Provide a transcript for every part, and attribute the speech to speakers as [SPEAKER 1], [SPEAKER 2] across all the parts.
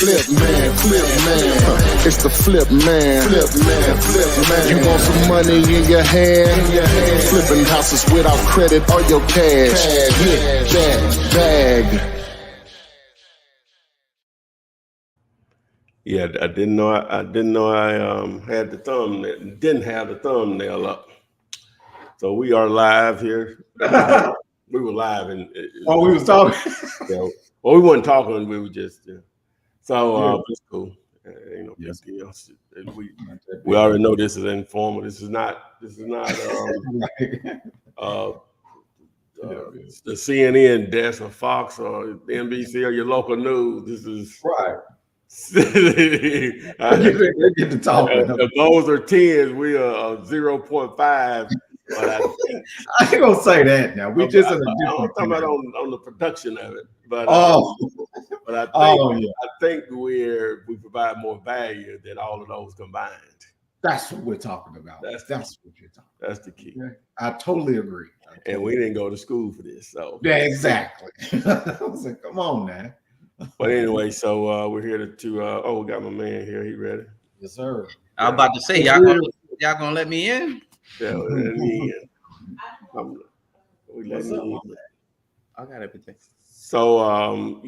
[SPEAKER 1] It's the flip man. You want some money in your hand? Flipping houses without credit or your cash. Get that bag.
[SPEAKER 2] Yeah, I didn't know I had the thumbnail. Didn't have the thumbnail up. So we are live here. We were live and
[SPEAKER 3] we was talking.
[SPEAKER 2] Well, we weren't talking. We were just so it's cool. Ain't no big deal. We already know this is informal. This is not the CNN desk or Fox or NBC or your local news. This is
[SPEAKER 3] right.
[SPEAKER 2] I
[SPEAKER 3] get to talking.
[SPEAKER 2] If those are 10s, we are 0.5. But I
[SPEAKER 3] ain't gonna say that now. We just
[SPEAKER 2] I'm talking about on the production of it. But but I think we provide more value than all of those combined.
[SPEAKER 3] That's what we're talking about. That's what you're talking about.
[SPEAKER 2] That's the key.
[SPEAKER 3] Okay. I totally agree.
[SPEAKER 2] And we didn't go to school for this, so
[SPEAKER 3] yeah, exactly. I was like, come on, man.
[SPEAKER 2] But anyway, so we're here to we got my man here. He ready?
[SPEAKER 3] Yes, sir.
[SPEAKER 4] I was about to say, y'all gonna let me in?
[SPEAKER 2] Yeah, we let me in. We let me in.
[SPEAKER 4] I got everything.
[SPEAKER 2] So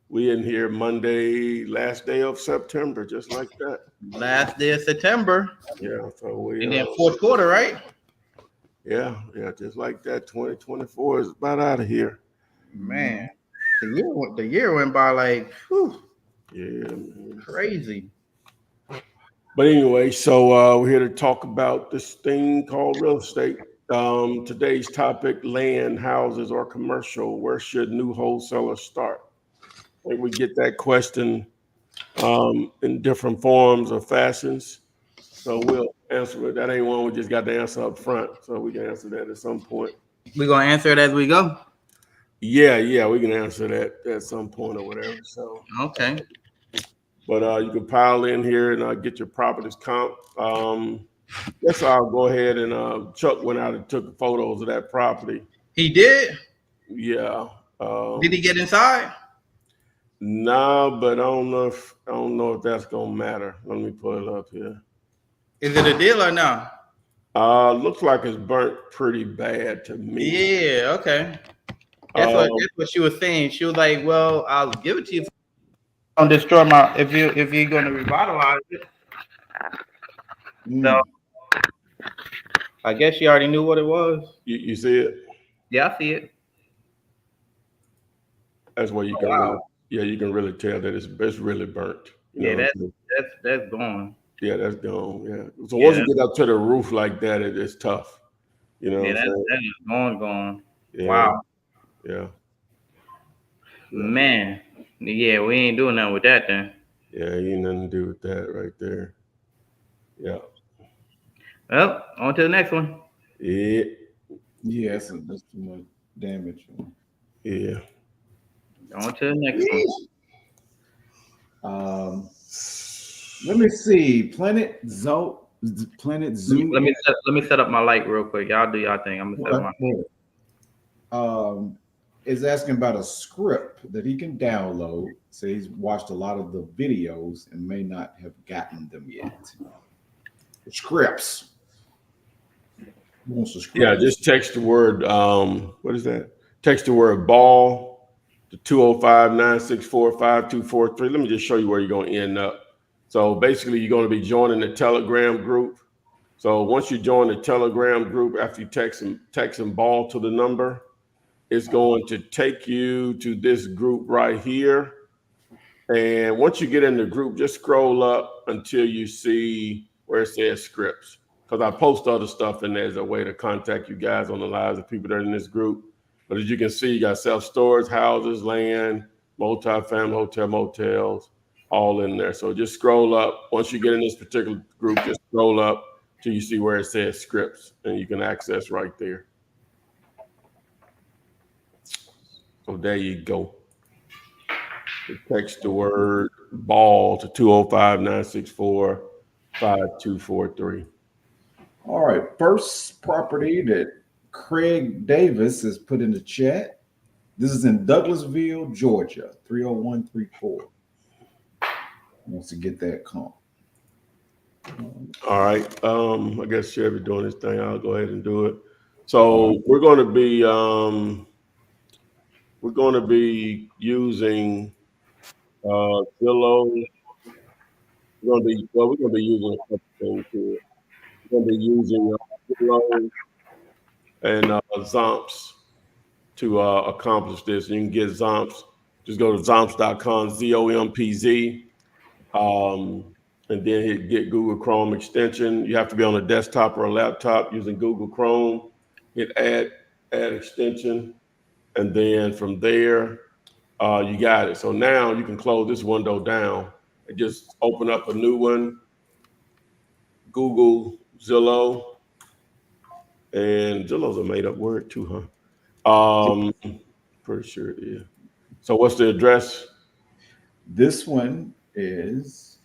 [SPEAKER 2] we in here Monday, last day of September, just like that.
[SPEAKER 4] Last day of September.
[SPEAKER 2] Yeah, so we
[SPEAKER 4] in that fourth quarter, right?
[SPEAKER 2] Yeah, just like that. 2024 is about out of here.
[SPEAKER 4] Man, the year went by like, whew,
[SPEAKER 2] yeah, man.
[SPEAKER 4] Crazy.
[SPEAKER 2] But anyway, so we're here to talk about this thing called real estate. Today's topic: land, houses, or commercial. Where should new wholesalers start? I think we get that question in different forms or fashions. So we'll answer it. That ain't one we just got the answer up front. So we can answer that at some point.
[SPEAKER 4] We're gonna answer it as we go.
[SPEAKER 2] Yeah, we can answer that at some point or whatever. So
[SPEAKER 4] okay.
[SPEAKER 2] But you can pile in here and get your properties comp. Guess I'll go ahead and Chuck went out and took photos of that property.
[SPEAKER 4] He did?
[SPEAKER 2] Yeah.
[SPEAKER 4] Did he get inside?
[SPEAKER 2] No, but I don't know if that's gonna matter. Let me pull it up here.
[SPEAKER 4] Is it a deal or no?
[SPEAKER 2] Looks like it's burnt pretty bad to me.
[SPEAKER 4] Yeah, okay. That's what she was saying. She was like, well, I'll give it to you. Don't destroy my if you're gonna revitalize it. So I guess she already knew what it was.
[SPEAKER 2] You see it?
[SPEAKER 4] Yeah, I see it.
[SPEAKER 2] That's where you can you can really tell that it's really burnt.
[SPEAKER 4] That's gone.
[SPEAKER 2] Yeah, that's gone. Yeah. So once you get up to the roof like that, it's tough. You know.
[SPEAKER 4] Yeah, that is gone.
[SPEAKER 2] Yeah.
[SPEAKER 4] Wow.
[SPEAKER 2] Yeah.
[SPEAKER 4] Man. Yeah, we ain't doing nothing with that then.
[SPEAKER 2] Yeah, ain't nothing to do with that right there. Yeah.
[SPEAKER 4] Well, on to the next one.
[SPEAKER 2] Yeah.
[SPEAKER 3] Yeah, so that's too much damage.
[SPEAKER 2] Yeah.
[SPEAKER 4] On to the next
[SPEAKER 3] one. Let me see. Planet Zoo.
[SPEAKER 4] Let me set up my light real quick. Y'all do y'all thing. I'm gonna set up my
[SPEAKER 3] is asking about a script that he can download. So he's watched a lot of the videos and may not have gotten them yet. Scripts.
[SPEAKER 2] Yeah, just text the word. What is that? Text the word ball to 205-964-5243. Let me just show you where you're going to end up. So basically, you're going to be joining the Telegram group. So once you join the Telegram group, after you text and ball to the number, it's going to take you to this group right here. And once you get in the group, just scroll up until you see where it says scripts. Because I post other stuff and there's a way to contact you guys on the lives of people that are in this group. But as you can see, you got self-storage, houses, land, multi-family, hotel, motels, all in there. So just scroll up. Once you get in this particular group, just scroll up till you see where it says scripts, and you can access right there. So there you go. Text the word ball to 205-964-5243.
[SPEAKER 3] All right. First property that Craig Davis has put in the chat This is in Douglasville, Georgia, 30134. Wants to get that comp.
[SPEAKER 2] All right. I guess Chevy doing his thing. I'll go ahead and do it. So we're going to be using Zillow. We're going to be using a couple things here. We're going to be using Zillow and Zomps to accomplish this. You can get Zomps. Just go to zomps.com, ZOMPZ, and then hit get Google Chrome extension. You have to be on a desktop or a laptop using Google Chrome. Hit add extension, and then from there, you got it. So now you can close this window down and just open up a new one. Google Zillow, and Zillow's a made-up word too, huh? Pretty sure it is. So what's the address?
[SPEAKER 3] This one is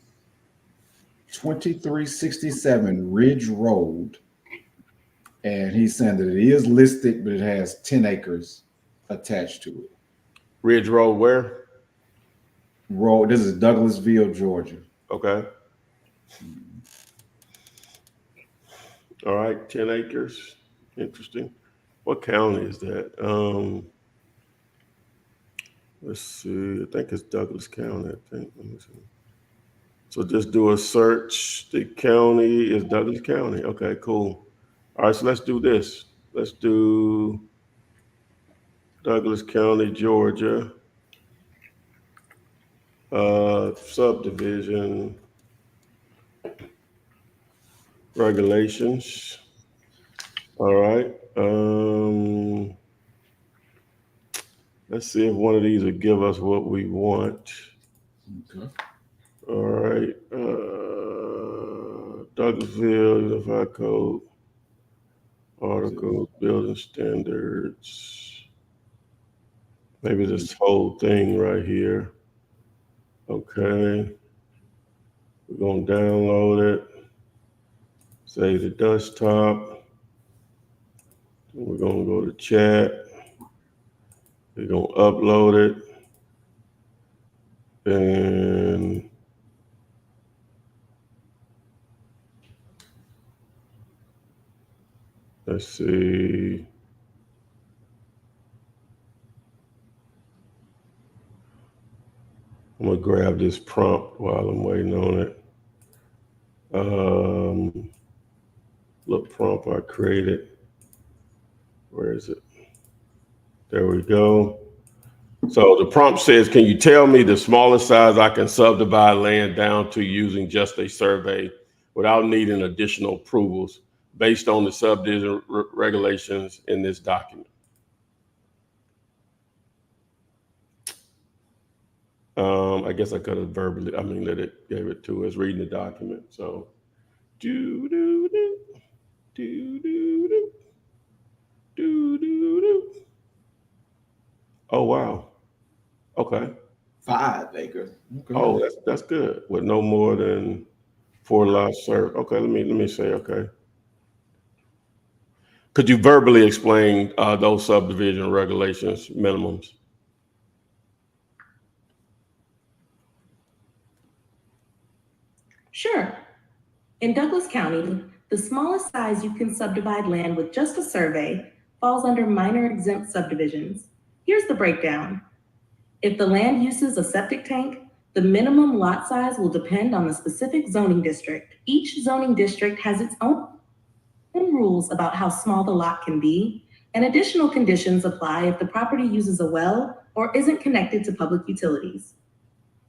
[SPEAKER 3] 2367 Ridge Road. And he's saying that it is listed, but it has 10 acres attached to it.
[SPEAKER 2] Ridge Road where?
[SPEAKER 3] Road. This is Douglasville, Georgia.
[SPEAKER 2] Okay. All right, 10 acres. Interesting. What county is that? Let's see. I think it's Douglas County, I think. Let me see. So just do a search. The county is Douglas County. Okay, cool. All right, so let's do this. Let's do Douglas County, Georgia. Subdivision regulations. All right. Let's see if one of these will give us what we want.
[SPEAKER 3] Okay.
[SPEAKER 2] All right. Douglasville Unified Code. Article, building standards. Maybe this whole thing right here. Okay. We're going to download it. Save the desktop. We're going to go to chat. We're going to upload it. And let's see. I'm going to grab this prompt while I'm waiting on it. Look, prompt I created. Where is it? There we go. So the prompt says, can you tell me the smallest size I can subdivide land down to using just a survey without needing additional approvals based on the subdivision regulations in this document? I guess I could have verbally, let it gave it to us reading the document. So Oh, wow. Okay.
[SPEAKER 3] 5 acres. Okay.
[SPEAKER 2] Oh, that's good. With no more than 4 lots served. Okay, let me say, okay. Could you verbally explain those subdivision regulations, minimums?
[SPEAKER 5] Sure. In Douglas County, the smallest size you can subdivide land with just a survey falls under minor exempt subdivisions. Here's the breakdown. If the land uses a septic tank, the minimum lot size will depend on the specific zoning district. Each zoning district has its own rules about how small the lot can be, and additional conditions apply if the property uses a well or isn't connected to public utilities.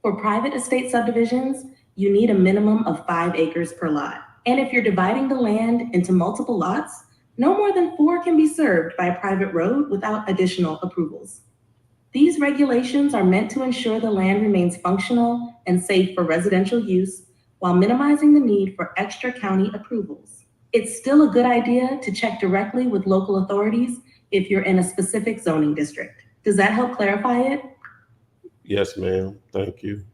[SPEAKER 5] For private estate subdivisions, you need a minimum of 5 acres per lot. And if you're dividing the land into multiple lots, no more than 4 can be served by a private road without additional approvals. These regulations are meant to ensure the land remains functional and safe for residential use while minimizing the need for extra county approvals. It's still a good idea to check directly with local authorities if you're in a specific zoning district. Does that help clarify it?
[SPEAKER 2] Yes, ma'am. Thank you.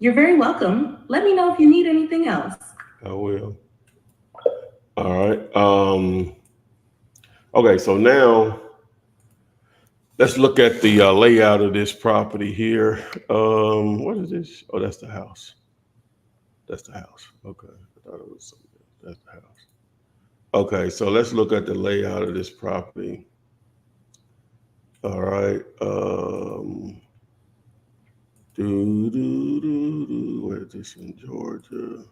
[SPEAKER 5] You're very welcome. Let me know if you need anything else.
[SPEAKER 2] I will. All right. Okay, so now let's look at the layout of this property here. What is this? Oh, that's the house. That's the house. Okay, I thought it was something else. That's the house. Okay, so let's look at the layout of this property. All right. Where is this in Georgia?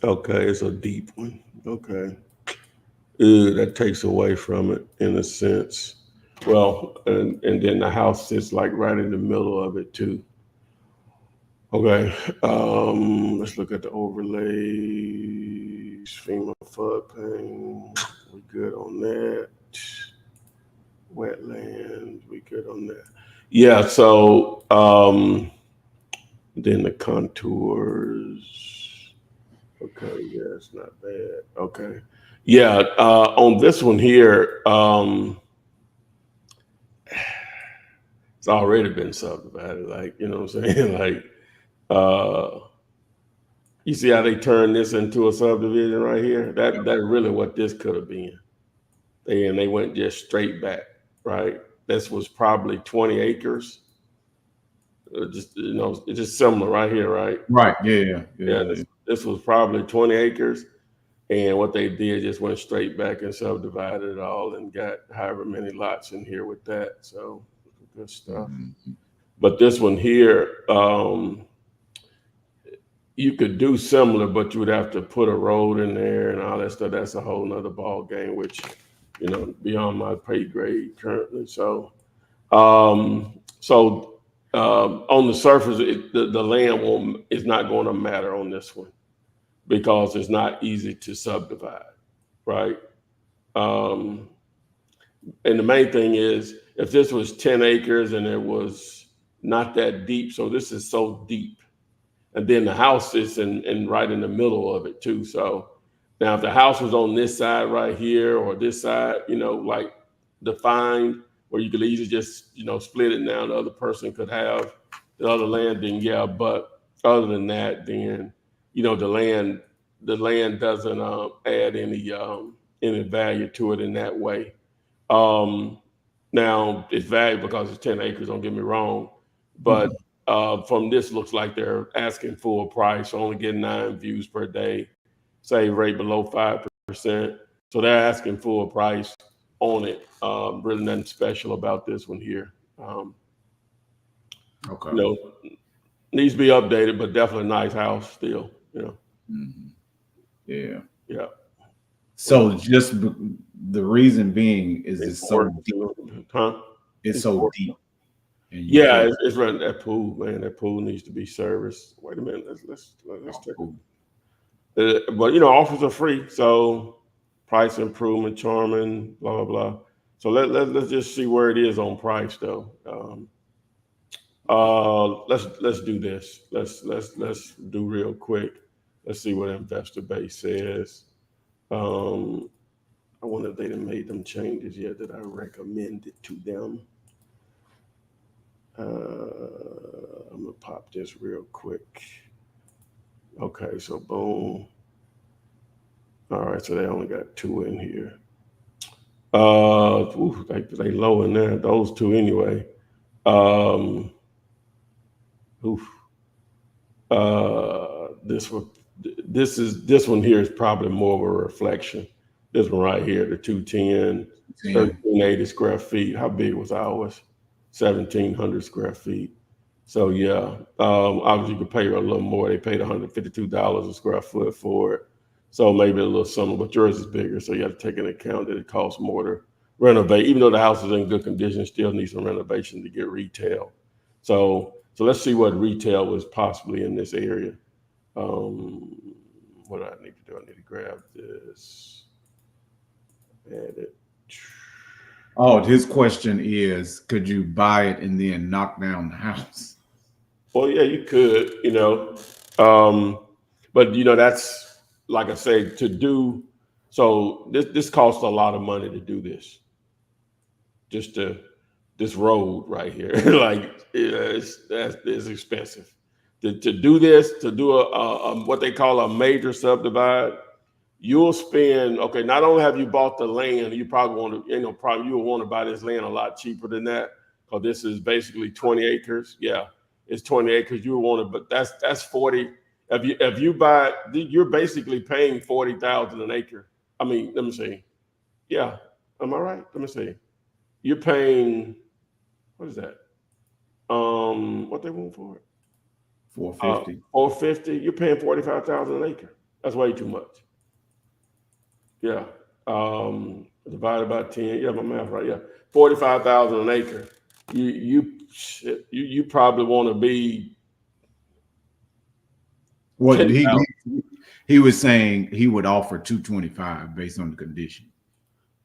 [SPEAKER 2] Okay, it's a deep one. Okay. That takes away from it in a sense. Well, and then the house sits like right in the middle of it too. Okay, let's look at the overlays, FEMA floodplain, we good on that. Wetlands, we good on that. Yeah, so then the contours. Okay, yeah, it's not bad. Okay. Yeah, on this one here, it's already been subdivided, like, you know what I'm saying? Like, you see how they turned this into a subdivision right here? That's really what this could have been. They went just straight back, right? This was probably 20 acres. Just, you know, it's just similar right here, right?
[SPEAKER 3] Right. Yeah.
[SPEAKER 2] This was probably 20 acres. And what they did just went straight back and subdivided it all and got however many lots in here with that. So good stuff.
[SPEAKER 3] Mm-hmm.
[SPEAKER 2] But this one here, you could do similar, but you would have to put a road in there and all that stuff. That's a whole nother ball game, which, you know, beyond my pay grade currently. So, on the surface, the land is not going to matter on this one because it's not easy to subdivide, right? And the main thing is, if this was 10 acres and it was not that deep, so this is so deep. And then the house is in right in the middle of it too. So now if the house was on this side right here or this side, you know, like defined, where you could easily just, you know, split it now, the other person could have the other land, then yeah. But other than that, then, you know, the land doesn't add any value to it in that way. Now it's valuable because it's 10 acres, don't get me wrong, but from this looks like they're asking full price, only getting 9 views per day, save rate below 5%. So they're asking full price on it. Really nothing special about this one here.
[SPEAKER 3] Okay.
[SPEAKER 2] You know, needs to be updated, but definitely a nice house still, you know.
[SPEAKER 3] Mm-hmm. Yeah.
[SPEAKER 2] Yeah.
[SPEAKER 3] So just the reason being is it's so deep.
[SPEAKER 2] Huh?
[SPEAKER 3] It's so deep.
[SPEAKER 2] Yeah, it's running that pool, man. That pool needs to be serviced. Wait a minute, let's check it. But you know, offers are free, so price improvement, charming, blah blah blah. So let's just see where it is on price though. Let's do this. Let's do real quick. Let's see what investor base says. I wonder if they done made them changes yet that I recommended to them. I'm gonna pop this real quick. Okay, so boom. All right, so they only got 2 in here. They low in there. Those 2 anyway. This one here is probably more of a reflection. This one right here, the 210, 1380 square feet. How big was ours? 1,700 square feet. So yeah, obviously you could pay a little more. They paid $152 a square foot for it. So maybe a little similar, but yours is bigger. So you have to take into account that it costs more to renovate. Even though the house is in good condition, still needs some renovation to get retail. So let's see what retail was possibly in this area. What do I need to do? I need to grab this, add it.
[SPEAKER 3] Oh, his question is, could you buy it and then knock down the house?
[SPEAKER 2] Well, yeah, you could, you know, but you know, that's like I say, to do. So this costs a lot of money to do this. this road right here. Like it's expensive to do this, to do a what they call a major subdivide. You'll spend, okay, not only have you bought the land, you probably want to, probably you'll want to buy this land a lot cheaper than that, because this is basically 20 acres. Yeah, it's 20 acres. You want to, but that's 40. If you buy, you're basically paying 40,000 an acre. I mean, let me see. Yeah, am I right? Let me see. You're paying, what is that? What they want for it?
[SPEAKER 3] 450.
[SPEAKER 2] 450. You're paying 45,000 an acre. That's way too much. Yeah. Divided by 10. Yeah, my math right. Yeah. 45,000 an acre. You probably want to be.
[SPEAKER 3] What he was saying he would offer 225 based on the condition.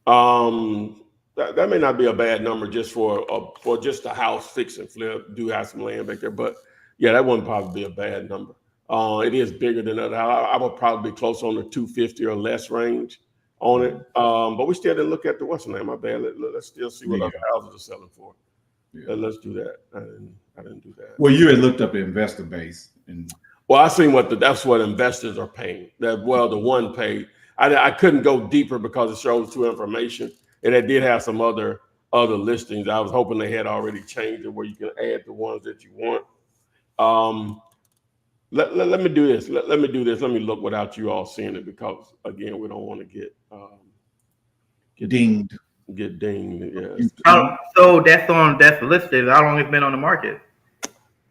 [SPEAKER 2] That may not be a bad number just for just a house fix and flip. Do have some land back there, but yeah, that wouldn't probably be a bad number. It is bigger than that. I would probably be close on the 250 or less range on it. But we still didn't look at the what's the name. My bad. Let's still see what other houses are selling for. Yeah. Let's do that. I didn't do that.
[SPEAKER 3] Well, you had looked up the investor base, and
[SPEAKER 2] well, I seen that's what investors are paying. The one paid. I couldn't go deeper because it shows two information, and it did have some other listings. I was hoping they had already changed it where you can add the ones that you want. Let me do this. Let me do this. Let me look without you all seeing it, because again, we don't want to get
[SPEAKER 3] dinged.
[SPEAKER 2] Get dinged. Yes.
[SPEAKER 4] So that's listed. How long it's been on the market?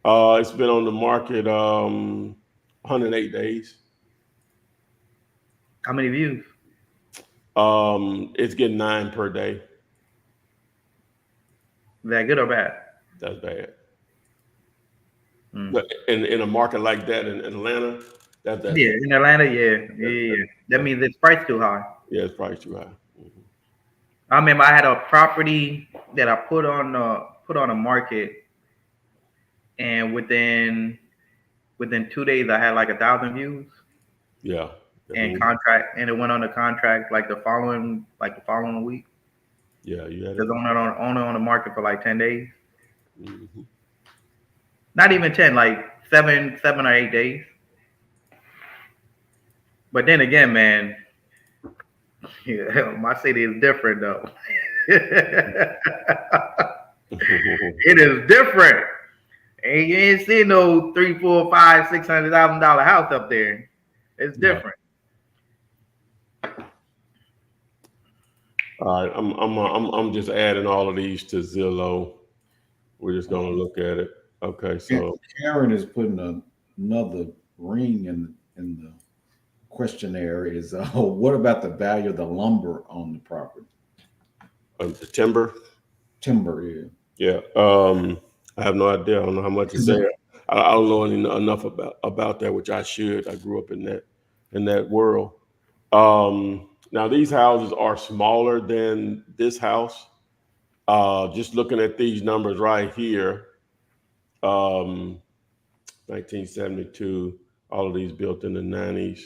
[SPEAKER 2] It's been on the market 108 days.
[SPEAKER 4] How many views?
[SPEAKER 2] It's getting 9 per day.
[SPEAKER 4] Is that good or bad?
[SPEAKER 2] That's bad. But in a market like that in Atlanta, that's
[SPEAKER 4] yeah, in Atlanta, yeah. That means it's priced too high.
[SPEAKER 2] Yeah, it's priced too high. Mm-hmm.
[SPEAKER 4] I remember I had a property that I put on a market, and within 2 days I had like 1,000 views.
[SPEAKER 2] Yeah.
[SPEAKER 4] And it went on the contract like the following week.
[SPEAKER 2] Yeah, you had
[SPEAKER 4] it. It's only on the market for like 10 days.
[SPEAKER 2] Mm-hmm.
[SPEAKER 4] Not even 10, like 7 or 8 days. But then again, man, my city is different though. It is different. And you ain't see no $300,000, $400,000, $600,000 house up there. It's different.
[SPEAKER 2] All right, I'm just adding all of these to Zillow. We're just gonna look at it. Okay, so
[SPEAKER 3] Karen is putting another ring in the questionnaire. Is what about the value of the lumber on the property?
[SPEAKER 2] The timber.
[SPEAKER 3] Timber, yeah.
[SPEAKER 2] Yeah. I have no idea. I don't know how much is there. I don't know enough about that, which I should. I grew up in that world. Now these houses are smaller than this house. Just looking at these numbers right here, 1972, all of these built in the 90s.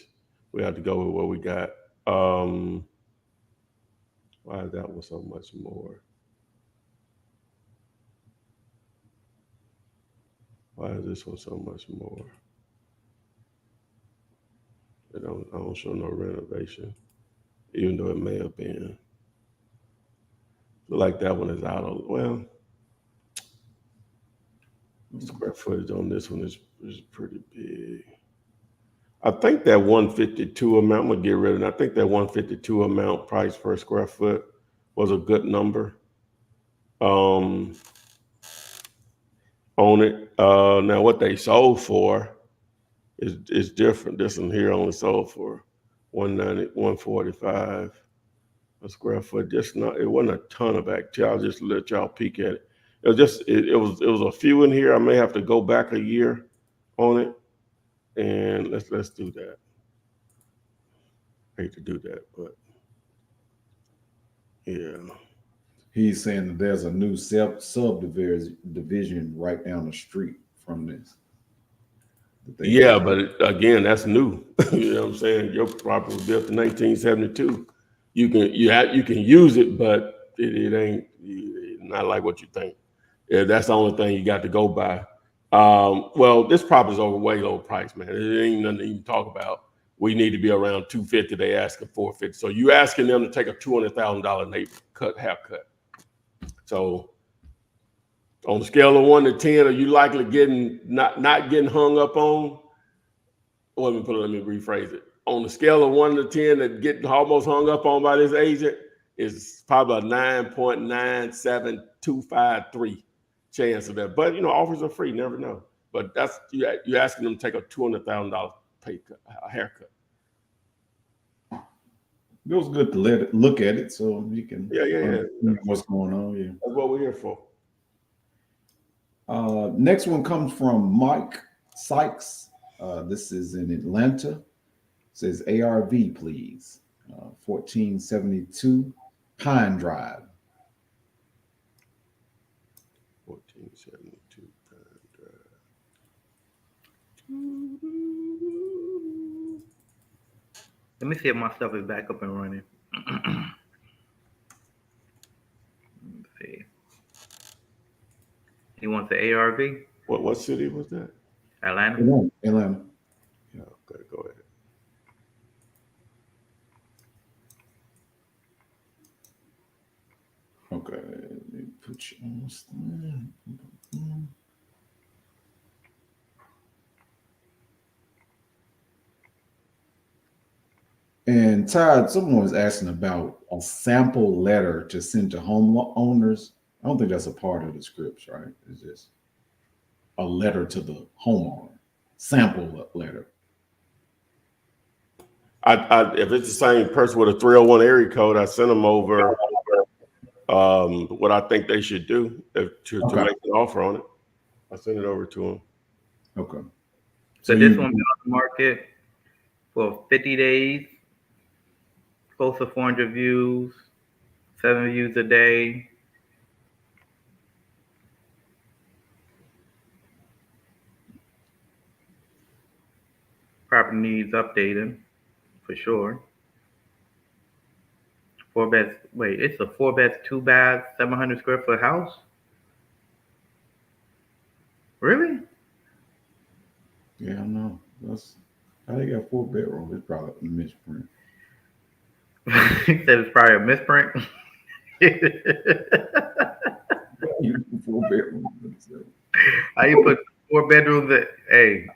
[SPEAKER 2] We have to go with what we got. Why is that one so much more? Why is this one so much more? I don't show no renovation, even though it may have been. Feel like that one is out of, well, square footage on this one is pretty big. I think that 152 amount, I'm gonna get rid of it. I think that 152 amount price per square foot was a good number on it. Now what they sold for is different. This one here only sold for 190, 145 a square foot. It wasn't a ton of activity. I'll just let y'all peek at it. It was a few in here. I may have to go back a year on it, and let's do that. I hate to do that, but yeah.
[SPEAKER 3] He's saying that there's a new subdivision right down the street from this.
[SPEAKER 2] Yeah, but again, that's new. You know what I'm saying? Your property was built in 1972. You can use it, but it ain't not like what you think. Yeah, that's the only thing you got to go by. Well, this property's over way low price, man. It ain't nothing to even talk about. We need to be around 250. They asking 450. So you asking them to take a $200,000 neighbor haircut. So on a scale of 1 to 10, are you likely getting not getting hung up on? Let me rephrase it. On the scale of 1 to 10, that getting almost hung up on by this agent is probably a 9.97253 chance of that. But offers are free, never know. But that's you asking them to take a $200,000 pay cut, a haircut.
[SPEAKER 3] It was good to look at it so you can understand what's going on. Yeah,
[SPEAKER 2] that's what we're here for.
[SPEAKER 3] Next one comes from Mike Sykes. This is in Atlanta. It says ARV, please. 1472 Pine Drive.
[SPEAKER 2] 1472 Pine Drive.
[SPEAKER 4] Let me see if my stuff is back up and running. Let's see. He wants the ARV?
[SPEAKER 2] What city was that?
[SPEAKER 3] Atlanta.
[SPEAKER 2] Yeah, okay, go ahead.
[SPEAKER 3] Okay, let me put you on stand. And Todd, someone was asking about a sample letter to send to homeowners. I don't think that's a part of the scripts, right? It's just a letter to the homeowner, sample letter.
[SPEAKER 2] If it's the same person with a 301 area code, I send them over what I think they should do to make an offer on it. I send it over to them.
[SPEAKER 3] Okay.
[SPEAKER 4] So this one been on the market for 50 days, close to 400 views, 7 views a day. Property needs updating, for sure. 4 beds. Wait, it's a 4 beds, 2 baths, 700 square foot house? Really?
[SPEAKER 3] Yeah, I know. That's how they got 4 bedrooms. It's probably a misprint.
[SPEAKER 4] He said it's probably a misprint.
[SPEAKER 3] 4 bedrooms.
[SPEAKER 4] How you put 4 bedrooms at, hey.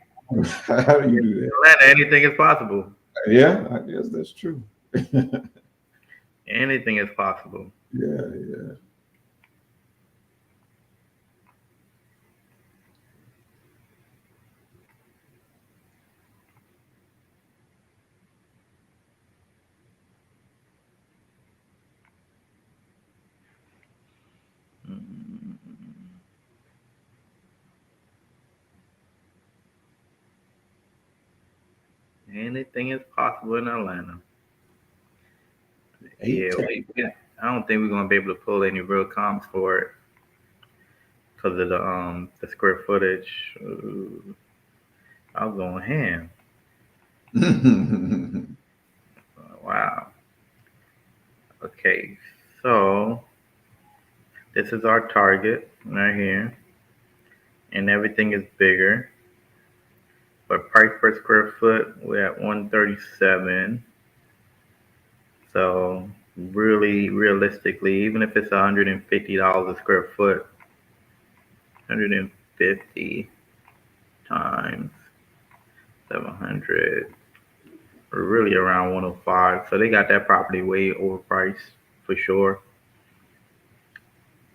[SPEAKER 3] How do you do that?
[SPEAKER 4] Atlanta, anything is possible.
[SPEAKER 3] Yeah, I guess that's true.
[SPEAKER 4] Anything is possible.
[SPEAKER 3] Yeah.
[SPEAKER 4] Anything is possible in Atlanta. Yeah, I don't think we're gonna be able to pull any real comps for it because of the square footage. I was going ham. Wow. Okay, so this is our target right here, and everything is bigger. But price per square foot, we're at 137. So really, realistically, even if it's $150 a square foot, 150 times 700, we're really around 105. So they got that property way overpriced for sure.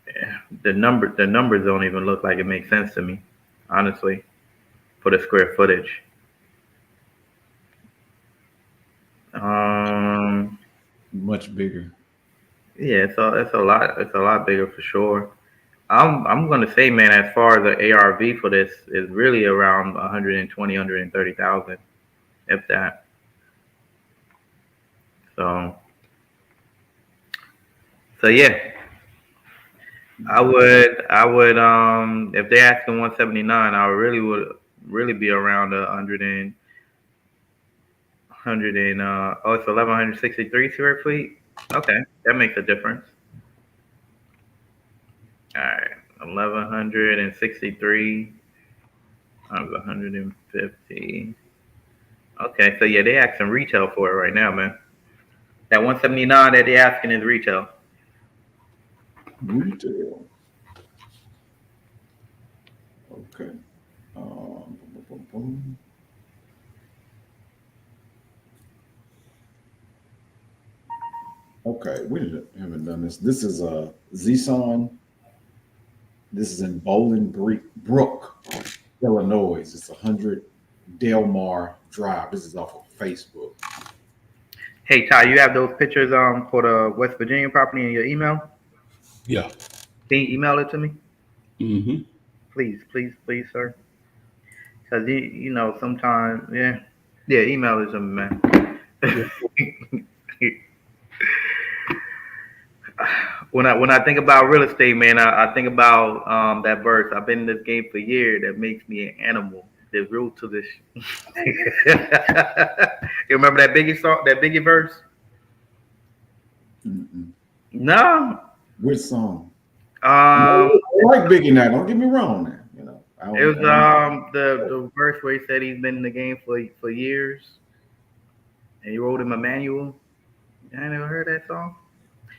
[SPEAKER 4] Yeah, the numbers don't even look like it makes sense to me, honestly, for the square footage.
[SPEAKER 3] Much bigger.
[SPEAKER 4] Yeah, it's a lot bigger for sure. I'm gonna say, man, as far as the ARV for this is really around 120, 130,000, if that. So yeah, I would if they asking 179, I would really be around 100 and it's 1,163 square feet. Okay, that makes a difference. All right, 1,163 times 150. Okay, so yeah, they asking retail for it right now, man. That 179 that they asking is retail.
[SPEAKER 3] Retail. Okay. Boom, boom, boom. Okay, we haven't done this. This is a Zson. This is in Bowling Brook, Illinois. It's 100 Delmar Drive. This is off of Facebook.
[SPEAKER 4] Hey Ty, you have those pictures for the West Virginia property in your email?
[SPEAKER 2] Yeah.
[SPEAKER 4] Can you email it to me?
[SPEAKER 2] Mm-hmm.
[SPEAKER 4] Please, please, please, sir. Because you know, sometimes, yeah, email it to me, man. When I think about real estate, man, I think about that verse. I've been in this game for years. That makes me an animal. The root to this. You remember that Biggie song? That Biggie verse?
[SPEAKER 3] Mm-mm.
[SPEAKER 4] No.
[SPEAKER 3] Which song?
[SPEAKER 4] Um,
[SPEAKER 3] I like Biggie now. Don't get me wrong now. You know,
[SPEAKER 4] it was the verse where he said he's been in the game for years, and he wrote him a manual. I never heard that song.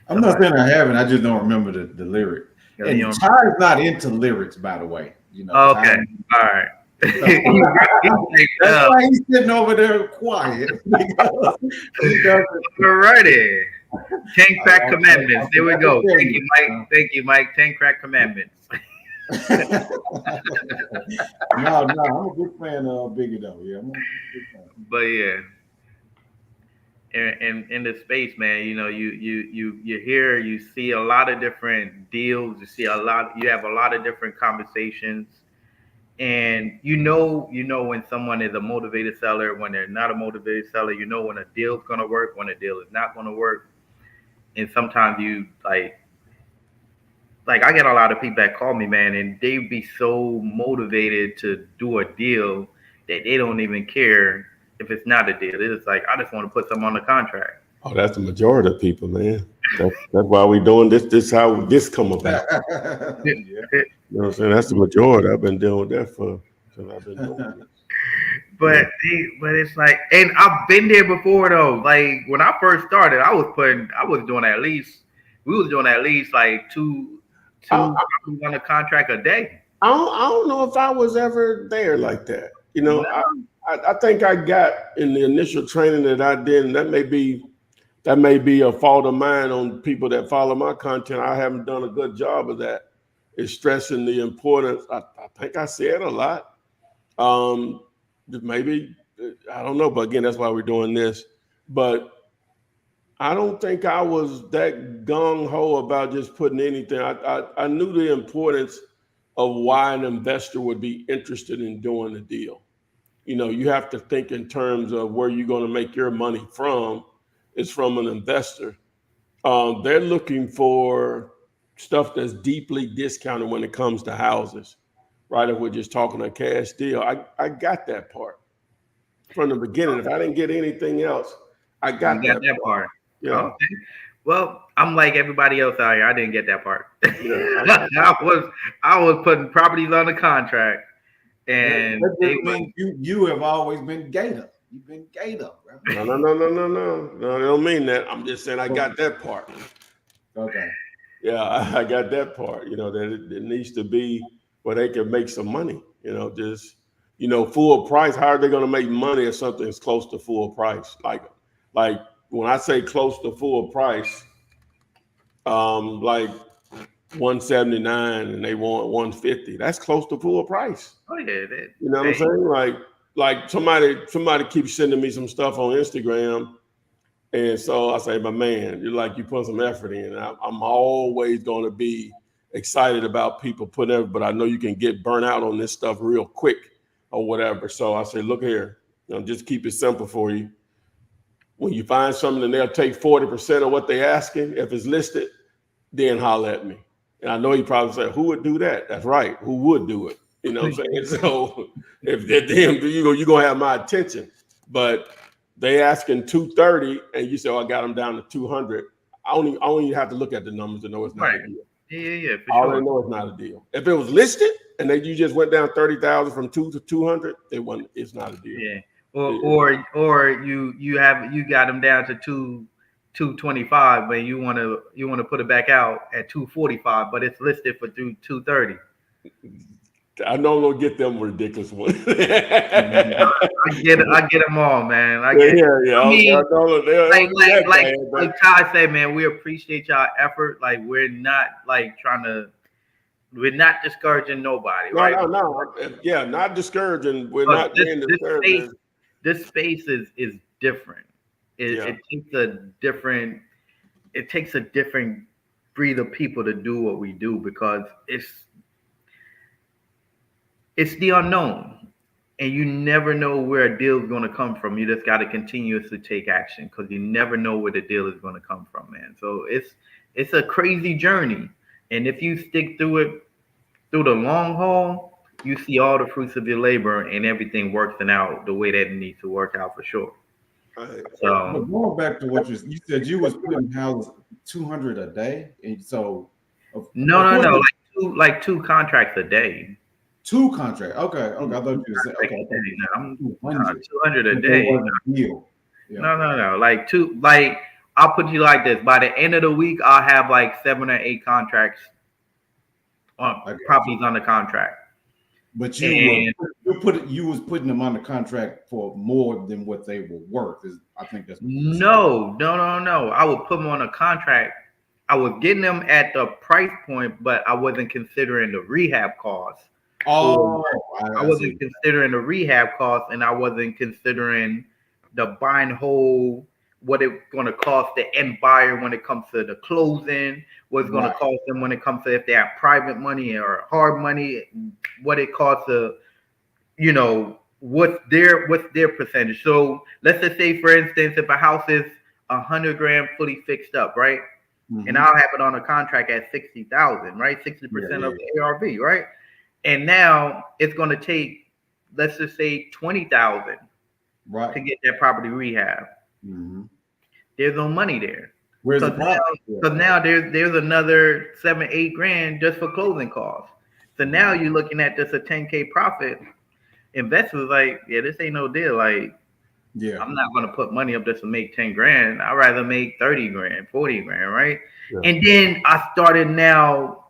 [SPEAKER 3] I'm not saying I haven't. I just don't remember the lyric.
[SPEAKER 4] Yeah,
[SPEAKER 3] And
[SPEAKER 4] you don't-
[SPEAKER 3] Ty's not into lyrics, by the way. You know.
[SPEAKER 4] Okay,
[SPEAKER 3] Ty-
[SPEAKER 4] all right.
[SPEAKER 3] That's why he's sitting over there quiet. Because he doesn't.
[SPEAKER 4] Alrighty. 10 crack
[SPEAKER 3] I-
[SPEAKER 4] commandments. There we
[SPEAKER 3] I
[SPEAKER 4] go.
[SPEAKER 3] can tell
[SPEAKER 4] Thank
[SPEAKER 3] you.
[SPEAKER 4] you, Mike. Thank you, Mike. 10 crack commandments.
[SPEAKER 3] No, I'm a big fan of Biggie though. Yeah, I'm a big fan.
[SPEAKER 4] But yeah. In this space, man, you know, you hear, you see a lot of different deals, you have a lot of different conversations. And you know when someone is a motivated seller, when they're not a motivated seller, you know when a deal's gonna work, when a deal is not gonna work. And sometimes you like I get a lot of people that call me, man, and they be so motivated to do a deal that they don't even care if it's not a deal. It's like, I just want to put something on the contract.
[SPEAKER 2] Oh, that's the majority of people, man. That's why we're doing this. This is how this come about.
[SPEAKER 3] Yeah.
[SPEAKER 2] You know what I'm saying? That's the majority. I've been dealing with that since I've been doing this.
[SPEAKER 4] But it's like, and I've been there before though. Like when I first started, we was doing at least like two on a contract a day.
[SPEAKER 2] I don't know if I was ever there like that. You know, I think I got in the initial training that I did, and that may be a fault of mine on people that follow my content. I haven't done a good job of that. Is stressing the importance. I think I said a lot. Maybe, I don't know, but again, that's why we're doing this. But I don't think I was that gung-ho about just putting anything. I knew the importance of why an investor would be interested in doing a deal. You know, you have to think in terms of where you're going to make your money from. It's from an investor. They're looking for stuff that's deeply discounted when it comes to houses, right? If we're just talking a cash deal, I got that part from the beginning. If I didn't get anything else, I got that part. Yeah.
[SPEAKER 4] Okay. Well, I'm like everybody else out here. I didn't get that part.
[SPEAKER 2] Yeah.
[SPEAKER 4] I was putting properties on the contract, and
[SPEAKER 3] you have always been Gator. You've been Gator, bro.
[SPEAKER 2] No, I don't mean that. I'm just saying I got that part.
[SPEAKER 3] Okay.
[SPEAKER 2] Yeah, I got that part. You know, that it needs to be where they can make some money. You know, just, you know, full price. How are they going to make money if something's close to full price? Like when I say close to full price, like 179 and they want 150. That's close to full price.
[SPEAKER 4] Oh yeah,
[SPEAKER 2] you know what I'm saying? Like somebody keeps sending me some stuff on Instagram, and so I say, "My man, you put some effort in." I'm always going to be excited about people putting effort, but I know you can get burnt out on this stuff real quick or whatever. So I say, "Look here, just keep it simple for you. When you find something and they'll take 40% of what they're asking, if it's listed, then holler at me." And I know he probably said, "Who would do that?" That's right. Who would do it? You know what I'm saying? So if they're them, you're going to have my attention. But they asking 230 and you say, "Oh, I got them down to 200. I only have to look at the numbers to know it's not a deal.
[SPEAKER 4] Yeah, for
[SPEAKER 2] All
[SPEAKER 4] sure.
[SPEAKER 2] they know it's not a deal. If it was listed and you just went down 30,000 from 2 to 200, it's not a deal.
[SPEAKER 4] Yeah. Or you got them down to 225, but you want to put it back out at 245, but it's listed for 230.
[SPEAKER 2] I no longer get them ridiculous ones.
[SPEAKER 4] I get them all, man. I
[SPEAKER 2] Yeah.
[SPEAKER 4] I mean,
[SPEAKER 2] Like
[SPEAKER 4] like Ty said, man, we appreciate y'all effort. Like we're not we're not discouraging nobody, right?
[SPEAKER 2] No. Yeah, not discouraging. We're
[SPEAKER 4] But
[SPEAKER 2] not being discouraging.
[SPEAKER 4] this space is different. It takes a different breed of people to do what we do because it's the unknown, and you never know where a deal is going to come from. You just got to continuously take action because you never know where the deal is going to come from, man. So it's a crazy journey, and if you stick through it through the long haul, you see all the fruits of your labor and everything working out the way that it needs to work out for sure.
[SPEAKER 3] But going back to what you said, you was putting houses 200 a day, and so
[SPEAKER 4] no, like two contracts a day.
[SPEAKER 3] 2 contracts. Okay. I thought you said okay.
[SPEAKER 4] I'm 200 a day.
[SPEAKER 3] Deal. Yeah.
[SPEAKER 4] No. Like I'll put you like this. By the end of the week, I'll have like 7 or 8 contracts on properties on the contract.
[SPEAKER 3] But you was putting them on the contract for more than what they were worth. I think that's what
[SPEAKER 4] No. I would put them on a contract. I was getting them at the price point, but I wasn't considering the rehab costs.
[SPEAKER 3] I
[SPEAKER 4] wasn't considering the rehab costs, and I wasn't considering the buy and hold, what it's going to cost the end buyer when it comes to the closing, what's going to cost them when it comes to if they have private money or hard money, what it costs to, what's their percentage. So let's just say, for instance, if a house is $100,000 fully fixed up, right? Mm-hmm. And I'll have it on a contract at $60,000, right? 60% of the ARV, right? And now it's going to take, let's just say, $20,000 to get that property rehab. Mm-hmm. There's no money there.
[SPEAKER 3] Where's the property?
[SPEAKER 4] Because now there's another $7-8 just for closing costs. So now you're looking at just a $10K profit. Investors like, yeah, this ain't no deal. Like, I'm not going to put money up just to make $10,000. I'd rather make $30,000, $40,000, right? Yeah. And then I started now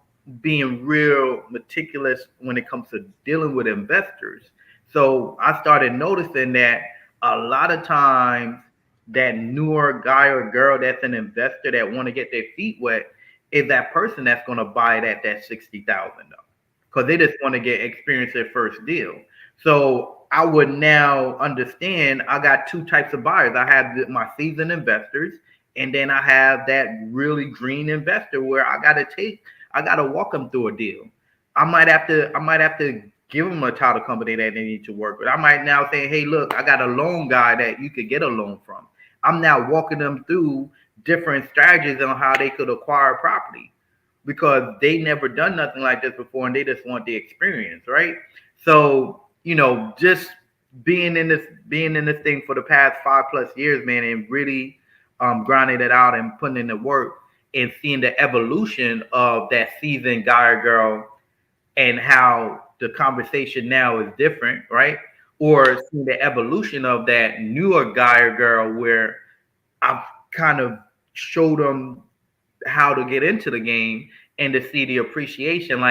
[SPEAKER 4] being real meticulous when it comes to dealing with investors. So I started noticing that a lot of times that newer guy or girl that's an investor that want to get their feet wet is that person that's going to buy it at that $60,000 because they just want to experience their first deal. So I would now understand I got 2 types of buyers. I have my seasoned investors, and then I have that really green investor where I got to walk them through a deal. I might have to give them a title company that they need to work with. I might now say, hey, look, I got a loan guy that you could get a loan from. I'm now walking them through different strategies on how they could acquire property because they never done nothing like this before and they just want the experience, right? So, just being in this thing for the past 5+ years, man, and really grinding it out and putting in the work and seeing the evolution of that seasoned guy or girl and how the conversation now is different, right? Or seeing the evolution of that newer guy or girl where I've kind of showed them how to get into the game and to see the appreciation.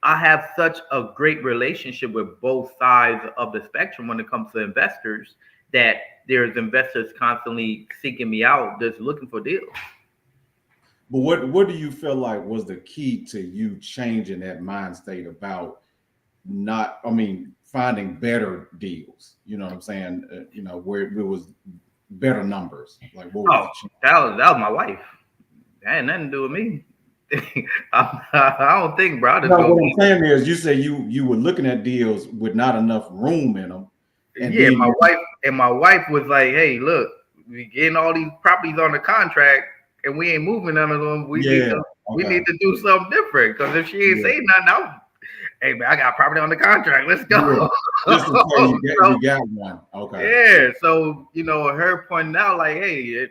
[SPEAKER 4] I have such a great relationship with both sides of the spectrum when it comes to investors that there's investors constantly seeking me out, just looking for deals.
[SPEAKER 3] But what do you feel like was the key to you changing that mind state about finding better deals? You know what I'm saying? Where it was better numbers. Like what
[SPEAKER 4] that was my wife. That had nothing to do with me. I don't think, bro.
[SPEAKER 3] What I'm saying is, you say you were looking at deals with not enough room in them. And
[SPEAKER 4] my wife was like, "Hey, look, we getting all these properties on the contract, and we ain't moving none of them. We need to do something different. Because if she ain't saying nothing, hey man, I got property on the contract. Let's go."
[SPEAKER 3] You got one. Okay.
[SPEAKER 4] Yeah. So her pointing out like, hey,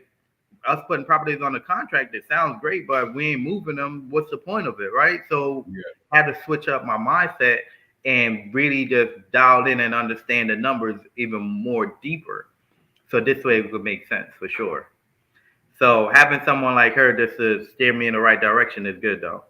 [SPEAKER 4] us putting properties on the contract, it sounds great, but we ain't moving them. What's the point of it, right? So I had to switch up my mindset and really just dial in and understand the numbers even more deeper. So this way it would make sense for sure. So having someone like her just to steer me in the right direction is good though.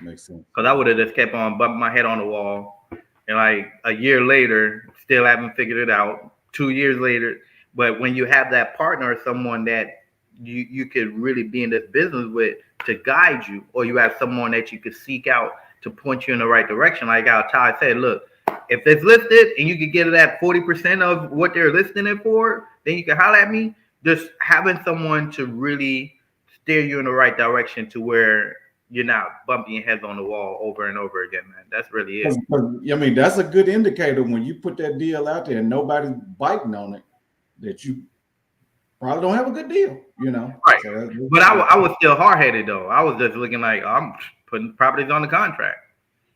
[SPEAKER 3] Makes sense.
[SPEAKER 4] Because I would have just kept on bumping my head on the wall, and like a year later, still haven't figured it out. 2 years later, but when you have that partner or someone that you could really be in this business with to guide you, or you have someone that you could seek out to point you in the right direction, like how Ty said, look, if it's listed and you could get it at 40% of what they're listing it for, then you can holler at me. Just having someone to really steer you in the right direction to where you're not bumping your heads on the wall over and over again, man. That's really it.
[SPEAKER 3] I mean, that's a good indicator when you put that deal out there and nobody's biting on it, that you probably don't have a good deal, you know.
[SPEAKER 4] Right.
[SPEAKER 3] So
[SPEAKER 4] but I was still hard-headed though. I was just looking like I'm putting properties on the contract.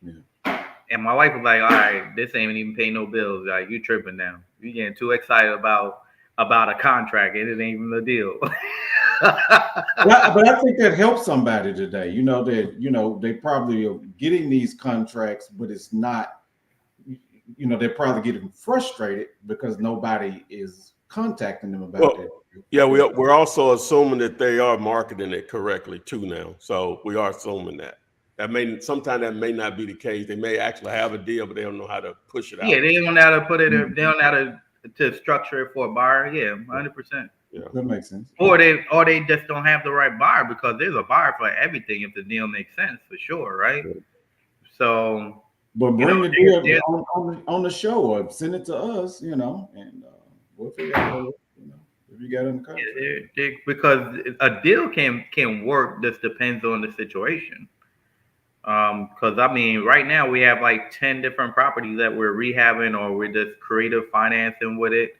[SPEAKER 3] Yeah.
[SPEAKER 4] And my wife was like, all right, this ain't even paying no bills. Like, you tripping now. You getting too excited about a contract and it ain't even a deal.
[SPEAKER 3] but I think that helps somebody today. You know, that, you know, they probably are getting these contracts, but it's not, you know, they're probably getting frustrated because nobody is contacting them about that.
[SPEAKER 2] Yeah, we're also assuming that they are marketing it correctly too now. So we are assuming that. Sometimes that may not be the case. They may actually have a deal, but they don't know how to push it out.
[SPEAKER 4] Yeah, they don't know how to put it in, they don't know how to structure it for a buyer. Yeah, 100%.
[SPEAKER 2] Yeah.
[SPEAKER 3] That makes sense.
[SPEAKER 4] Or they just don't have the right buyer, because there's a buyer for everything if the deal makes sense, for sure, right?
[SPEAKER 2] Sure.
[SPEAKER 4] So,
[SPEAKER 3] but bring the deal on the show or send it to us, you know, and we'll figure out, you know, if you got it in the contract.
[SPEAKER 4] Because a deal can work, just depends on the situation. Because I mean, right now we have like 10 different properties that we're rehabbing, or we're just creative financing with it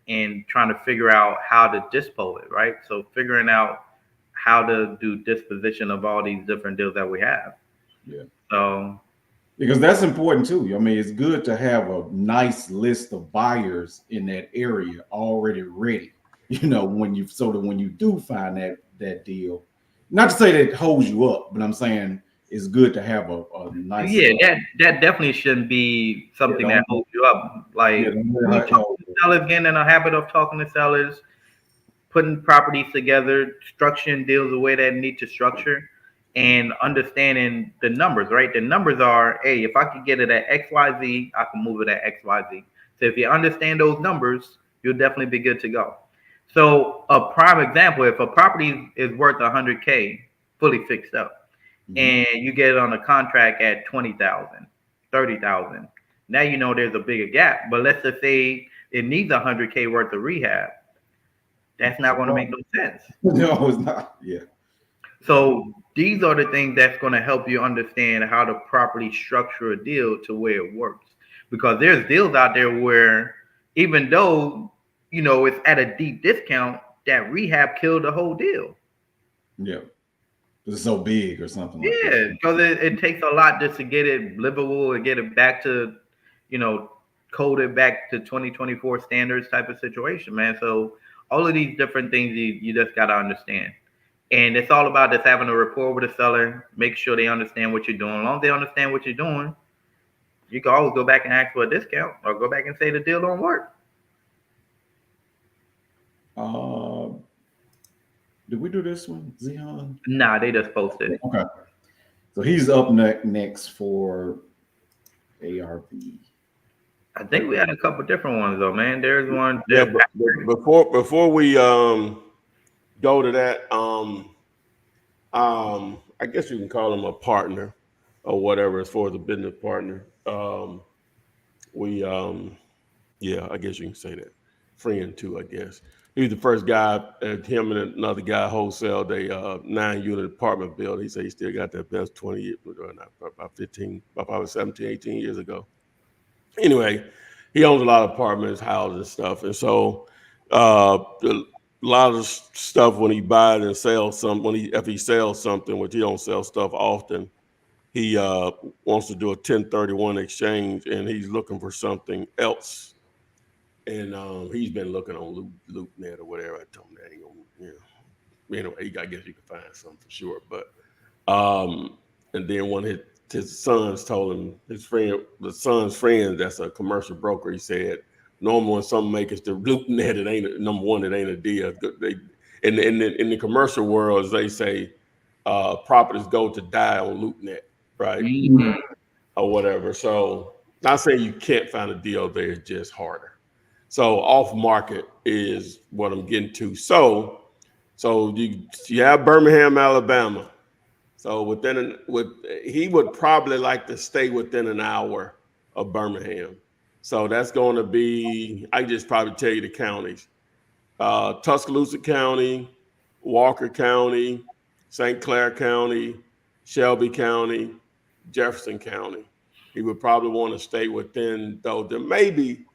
[SPEAKER 4] and trying to figure out how to dispo it, right? So figuring out how to do disposition of all these different deals that we have.
[SPEAKER 3] Yeah.
[SPEAKER 4] So
[SPEAKER 3] because that's important too. I mean, it's good to have a nice list of buyers in that area already ready, you know, when you do find that deal. Not to say that it holds you up, but I'm saying it's good to have a nice.
[SPEAKER 4] Yeah, that definitely shouldn't be something that holds you up. Like, sellers getting in a habit of talking to sellers, putting properties together, structuring deals the way that need to structure, and understanding the numbers, right? The numbers are, hey, if I could get it at XYZ, I can move it at XYZ. So if you understand those numbers, you'll definitely be good to go. So a prime example, if a property is worth 100K fully fixed up, and you get it on a contract at 20,000, 30,000, now you know there's a bigger gap. But let's just say it needs 100K worth of rehab. That's not going to make no sense.
[SPEAKER 3] No, it's not. Yeah.
[SPEAKER 4] So these are the things that's going to help you understand how to properly structure a deal to where it works. Because there's deals out there where, even though, you know, it's at a deep discount, that rehab killed the whole deal.
[SPEAKER 3] Yeah. It's so big or something like
[SPEAKER 4] that. Yeah, because it takes a lot just to get it livable and get it back to, you know, coded back to 2024 standards type of situation, man. So all of these different things you just got to understand. And it's all about just having a rapport with the seller, make sure they understand what you're doing. As long as they understand what you're doing, you can always go back and ask for a discount, or go back and say the deal don't work.
[SPEAKER 3] Did we do this one, Zion?
[SPEAKER 4] Nah, they just posted it.
[SPEAKER 3] Okay. So he's up next for ARV.
[SPEAKER 2] I
[SPEAKER 4] think we had a couple different ones though, man. There's one.
[SPEAKER 2] Yeah, but before we go to that, I guess you can call him a partner or whatever as far as a business partner. Yeah, I guess you can say that. Friend too, I guess. He was the first guy, him and another guy wholesaled a 9-unit apartment building. He said he still got that best 20 years, about 15, probably 17, 18 years ago. Anyway, he owns a lot of apartments, houses, and stuff. And so a lot of stuff when he buys and sells something, if he sells something, which he don't sell stuff often, he wants to do a 1031 exchange, and he's looking for something else. And he's been looking on LoopNet or whatever. I told him that ain't gonna, anyway, I guess you can find some for sure. But and then one of his sons told him, the son's friend that's a commercial broker, he said, normally when something makes the LoopNet, it ain't number one, it ain't a deal. They in the commercial world, as they say, properties go to die on LoopNet, right?
[SPEAKER 4] Mhm.
[SPEAKER 2] Or whatever. So not saying you can't find a deal there, it's just harder. So off market is what I'm getting to. So you have Birmingham, Alabama. So he would probably like to stay within an hour of Birmingham. So that's going to be, I can just probably tell you the counties. Tuscaloosa County, Walker County, St. Clair County, Shelby County, Jefferson County. He would probably want to stay within, though. There maybe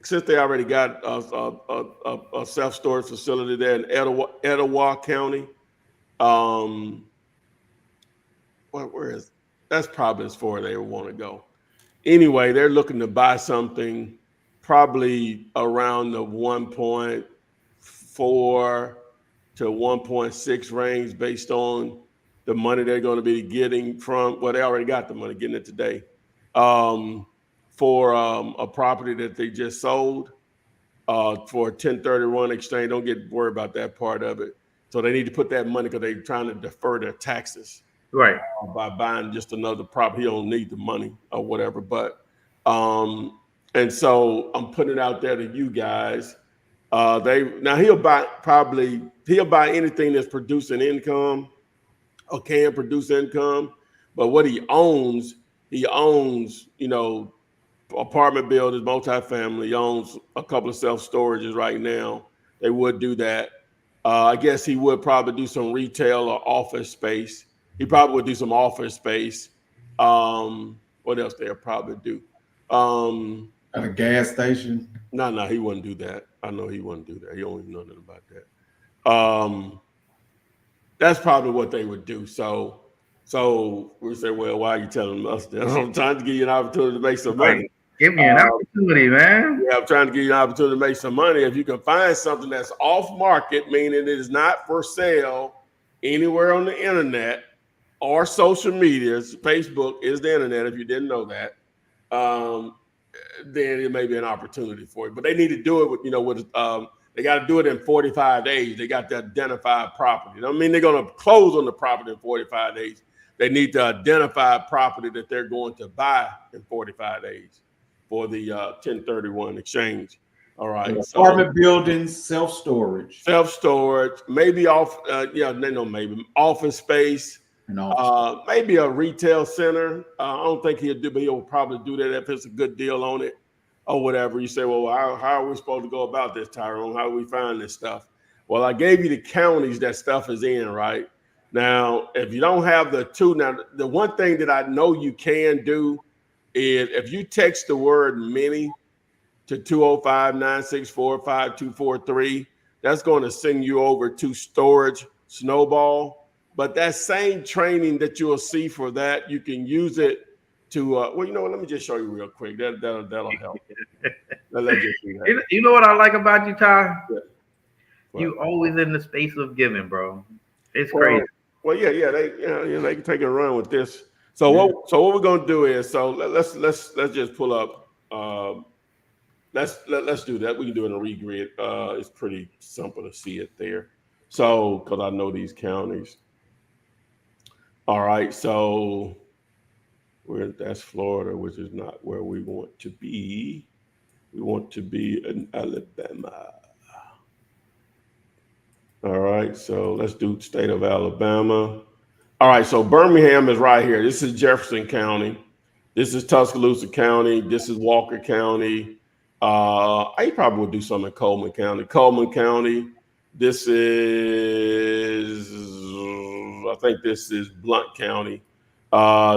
[SPEAKER 2] since they already got a self-storage facility there in Etowah County. Where is that's probably as far as they would want to go. Anyway, they're looking to buy something probably around the 1.4 to 1.6 range based on the money they're going to be getting from, well, they already got the money, getting it today, for a property that they just sold for a 1031 exchange. Don't get worried about that part of it. So they need to put that money because they're trying to defer their taxes.
[SPEAKER 4] Right.
[SPEAKER 2] By buying just another property. He don't need the money or whatever. But and so I'm putting it out there to you guys. He'll buy anything that's producing income or can produce income. But what he owns, apartment buildings, multifamily. He owns a couple of self-storages right now. They would do that. I guess he would probably do some retail or office space. He probably would do some office space. What else they'll probably do?
[SPEAKER 3] At a gas station?
[SPEAKER 2] No, he wouldn't do that. I know he wouldn't do that. He don't even know nothing about that. That's probably what they would do. So we say, well, why are you telling us that? I'm trying to give you an opportunity to make some money.
[SPEAKER 4] Give me an opportunity, man.
[SPEAKER 2] Yeah, I'm trying to give you an opportunity to make some money. If you can find something that's off market, meaning it is not for sale anywhere on the internet or social medias, Facebook is the internet, if you didn't know that, then it may be an opportunity for you. But they need to do it they got to do it in 45 days. They got to identify property. I mean, they're going to close on the property in 45 days. They need to identify property that they're going to buy in 45 days for the 1031 exchange. All right.
[SPEAKER 3] Apartment buildings, self-storage.
[SPEAKER 2] Self-storage, maybe maybe office space, maybe a retail center. I don't think he'll probably do that if it's a good deal on it or whatever. You say, well, how are we supposed to go about this, Tyrone? How do we find this stuff? Well, I gave you the counties that stuff is in, right? Now, if you don't have the two, the one thing that I know you can do is if you text the word mini to 205-964-5243, that's going to send you over to Storage Snowball. But that same training that you'll see for that, you can use it to, let me just show you real quick. That'll help. Let's just do that.
[SPEAKER 4] You know what I like about you, Ty?
[SPEAKER 2] Yeah.
[SPEAKER 4] You always in the space of giving, bro. It's crazy.
[SPEAKER 2] Well, yeah, they can take a run with this. So what we're gonna do is, let's just pull up. Let's do that. We can do it in a regrid. It's pretty simple to see it there. So, because I know these counties. All right, so that's Florida, which is not where we want to be. We want to be in Alabama. All right, so let's do state of Alabama. All right, so Birmingham is right here. This is Jefferson County. This is Tuscaloosa County. This is Walker County. I probably would do something in Coleman County. Coleman County. This is, I think this is Blount County.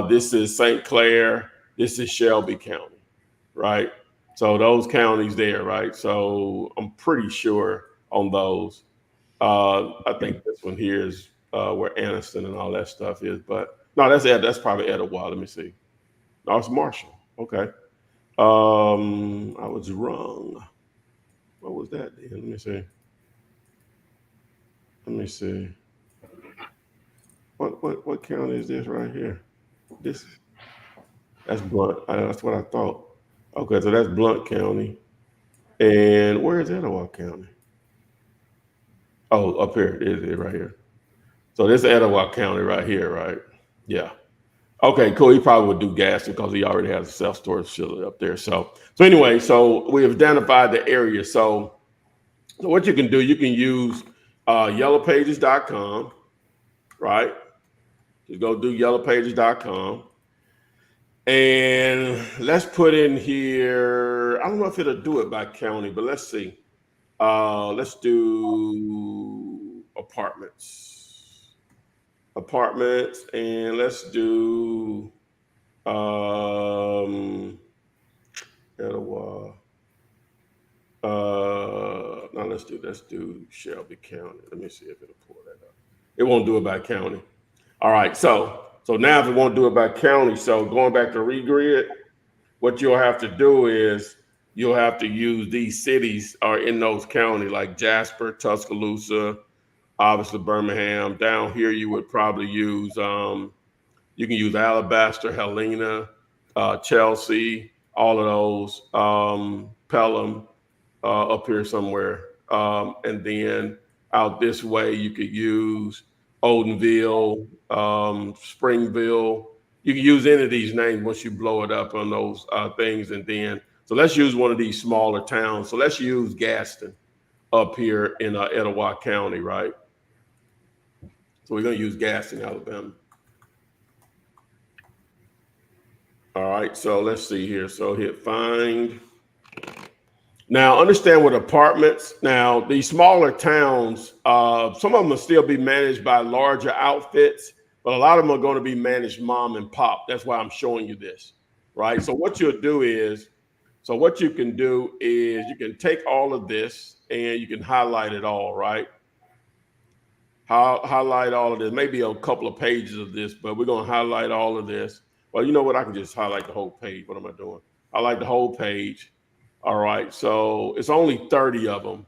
[SPEAKER 2] This is St. Clair. This is Shelby County, right? So those counties there, right? So I'm pretty sure on those. I think this one here is where Anniston and all that stuff is, but no, that's probably Etowah. Let me see. No, it's Marshall. Okay. I was wrong. What was that then? Let me see. Let me see. What county is this right here? This that's Blunt. That's what I thought. Okay, so that's Blunt County. And where is Etowah County? Oh, up here. It is right here. So this is Etowah County right here, right? Yeah. Okay, cool. He probably would do gas because he already has a self-storage facility up there. So anyway, so we have identified the area. So what you can do, you can use yellowpages.com, right? Just go do yellowpages.com. And let's put in here, I don't know if it'll do it by county, but let's see. Let's do apartments, and let's do Etowah. Now let's do Shelby County. Let me see if it'll pull that up. It won't do it by county. All right, so now if it won't do it by county, so going back to regrid, what you'll have to do is you'll have to use these cities are in those counties like Jasper, Tuscaloosa, obviously Birmingham. Down here, you would probably use you can use Alabaster, Helena, Chelsea, all of those, Pelham, up here somewhere, and then out this way you could use Odenville, Springville. You can use any of these names once you blow it up on those things, and then so let's use one of these smaller towns. So let's use Gaston up here in Etowah County, right? So we're going to use Gaston, Alabama. All right, so let's see here. So hit find. Now, understand with apartments, now these smaller towns, some of them will still be managed by larger outfits, but a lot of them are going to be managed mom and pop. That's why I'm showing you this, right? So what you'll do is, so what you can do is you can take all of this and you can highlight it all, right? Highlight all of this, maybe a couple of pages of this, but we're going to highlight all of this. Well, you know what? I can just highlight the whole page. What am I doing? I like the whole page. All right. So it's only 30 of them.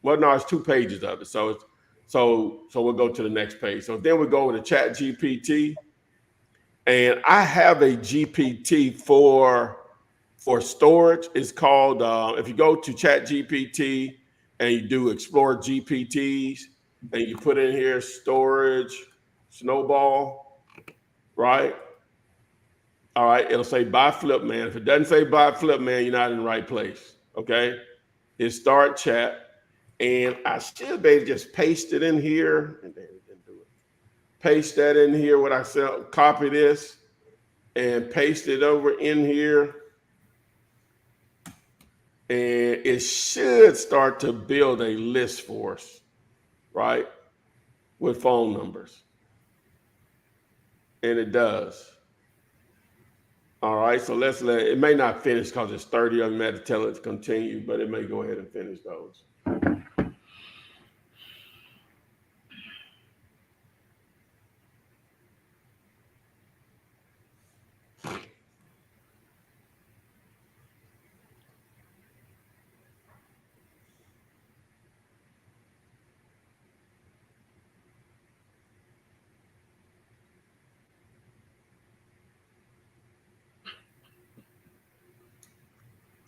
[SPEAKER 2] Well, no, it's 2 pages of it. So we'll go to the next page. So then we go over to Chat GPT. And I have a GPT for storage. It's called, if you go to Chat GPT and you do explore GPTs and you put in here storage, snowball, right? All right, it'll say buy Flipman. If it doesn't say buy Flipman, you're not in the right place. Okay, hit start chat, and I should be able to just paste it in here. And then it didn't do it. Paste that in here. What I said, copy this and paste it over in here, and it should start to build a list for us, right, with phone numbers, and it does. All right, so let's it may not finish because it's 30 of them. I had to tell it to continue, but it may go ahead and finish those.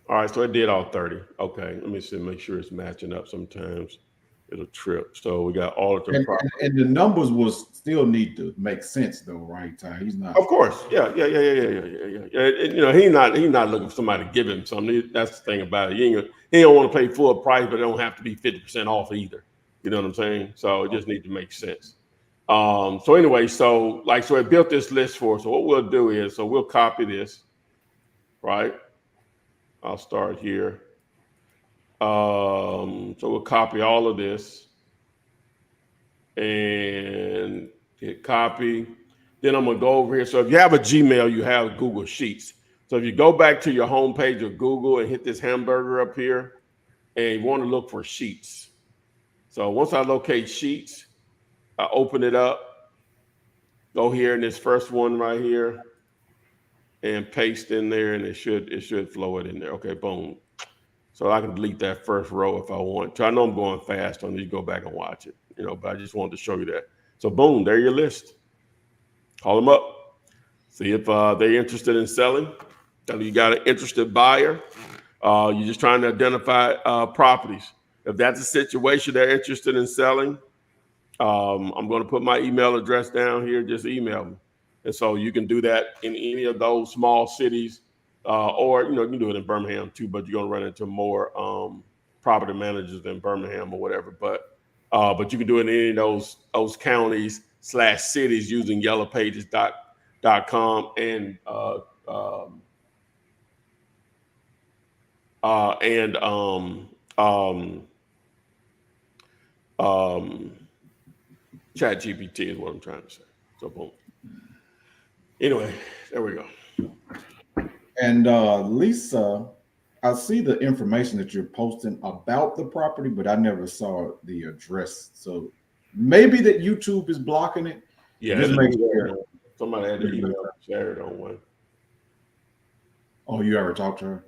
[SPEAKER 2] All right, so it did all 30. Okay, let me see, make sure it's matching up. Sometimes it'll trip. So we got all of them.
[SPEAKER 3] And the numbers will still need to make sense, though, right, Ty? He's not.
[SPEAKER 2] Of course, yeah. You know, he's not looking for somebody to give him something. That's the thing about it. He don't want to pay full price, but it don't have to be 50% off either. You know what I'm saying? So it just needs to make sense. So anyway, so it built this list for us. So what we'll do is, so we'll copy this, right? I'll start here. So we'll copy all of this and hit copy. Then I'm gonna go over here. So if you have a Gmail, you have Google Sheets. So if you go back to your home page of Google and hit this hamburger up here, and you want to look for Sheets. So once I locate Sheets, I open it up, go here in this first one right here, and paste in there, and it should flow it in there. Okay, boom. So I can delete that first row if I want to. I know I'm going fast on these. Go back and watch it, but I just wanted to show you that. So boom, there your list. Call them up. See if they're interested in selling. Tell you got an interested buyer. You're just trying to identify properties. If that's a situation they're interested in selling, I'm going to put my email address down here. Just email me. And so you can do that in any of those small cities, or you can do it in Birmingham too. But you're going to run into more property managers than Birmingham or whatever. But you can do it in any of those counties / cities using yellowpages.com and Chat GPT is what I'm trying to say. So boom. Anyway, there we go.
[SPEAKER 3] And Lisa, I see the information that you're posting about the property, but I never saw the address. So maybe that YouTube is blocking it.
[SPEAKER 2] Yeah,
[SPEAKER 3] just make sure.
[SPEAKER 2] Somebody had to email Jared on one.
[SPEAKER 3] Oh, you ever talked to her?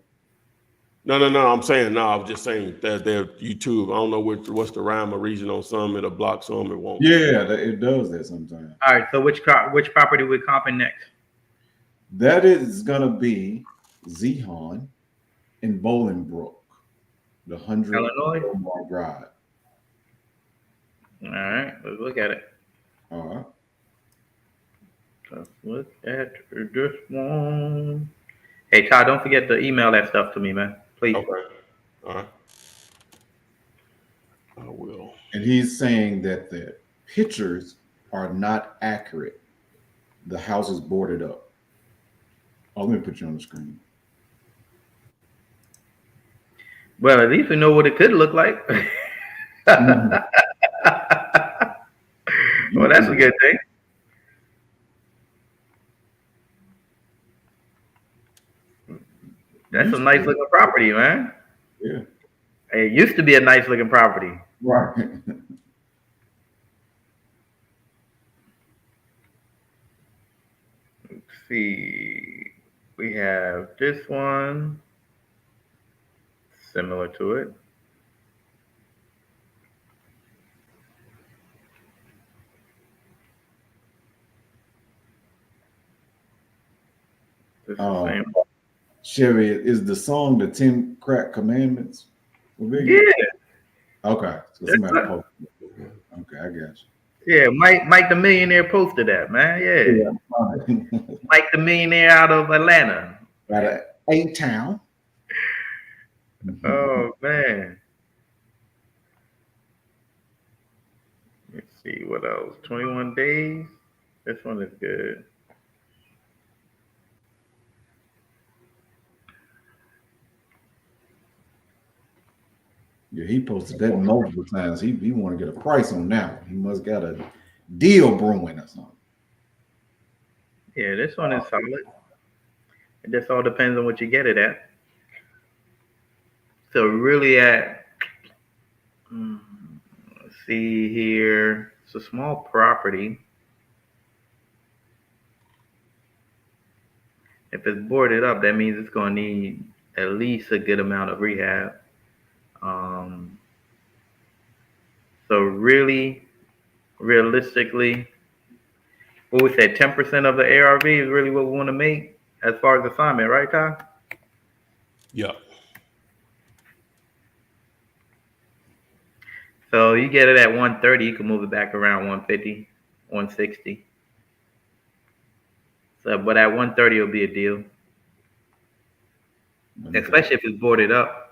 [SPEAKER 2] No. I'm saying no. I was just saying that their YouTube. I don't know what's the rhyme or reason on some. It'll block some. It won't.
[SPEAKER 3] Yeah, it does that sometimes.
[SPEAKER 4] All right. So which property we comping next?
[SPEAKER 3] That is gonna be Zehan in Bolingbrook, the 100
[SPEAKER 4] Illinois
[SPEAKER 3] Drive.
[SPEAKER 4] All right. Let's look at it.
[SPEAKER 3] All right.
[SPEAKER 4] Let's look at this one. Hey, Todd, don't forget to email that stuff to me, man. Please.
[SPEAKER 2] Okay. All right. I will.
[SPEAKER 3] And he's saying that the pictures are not accurate. The house is boarded up. Oh, let me put you on the screen.
[SPEAKER 4] Well, at least we know what it could look like.
[SPEAKER 3] Mm-hmm.
[SPEAKER 4] Well, that's a good thing. That's a nice looking property, man.
[SPEAKER 3] Yeah.
[SPEAKER 4] It used to be a nice looking property.
[SPEAKER 3] Right.
[SPEAKER 4] Let's see. We have this one. Similar to it. This is the same.
[SPEAKER 3] Chevy, is the song the 10 Crack Commandments?
[SPEAKER 4] Yeah.
[SPEAKER 3] Okay. So somebody posted it. Okay, I got you.
[SPEAKER 4] Yeah, Mike the Millionaire posted that, man. Yeah. Mike the Millionaire out of Atlanta.
[SPEAKER 3] Out of A-Town.
[SPEAKER 4] Oh, man. Let's see what else. 21 days. This one is good.
[SPEAKER 3] Yeah, he posted that multiple times. He want to get a price on that one. He must got a deal brewing or something.
[SPEAKER 4] Yeah, this one is solid. It just all depends on what you get it at. So really let's see here. It's a small property. If it's boarded up, that means it's going to need at least a good amount of rehab. So really, realistically, what we said, 10% of the ARV is really what we want to make as far as assignment, right, Ty?
[SPEAKER 2] Yeah.
[SPEAKER 4] So you get it at 130, you can move it back around 150, 160. So, but at 130, it'll be a deal, especially if it's boarded up.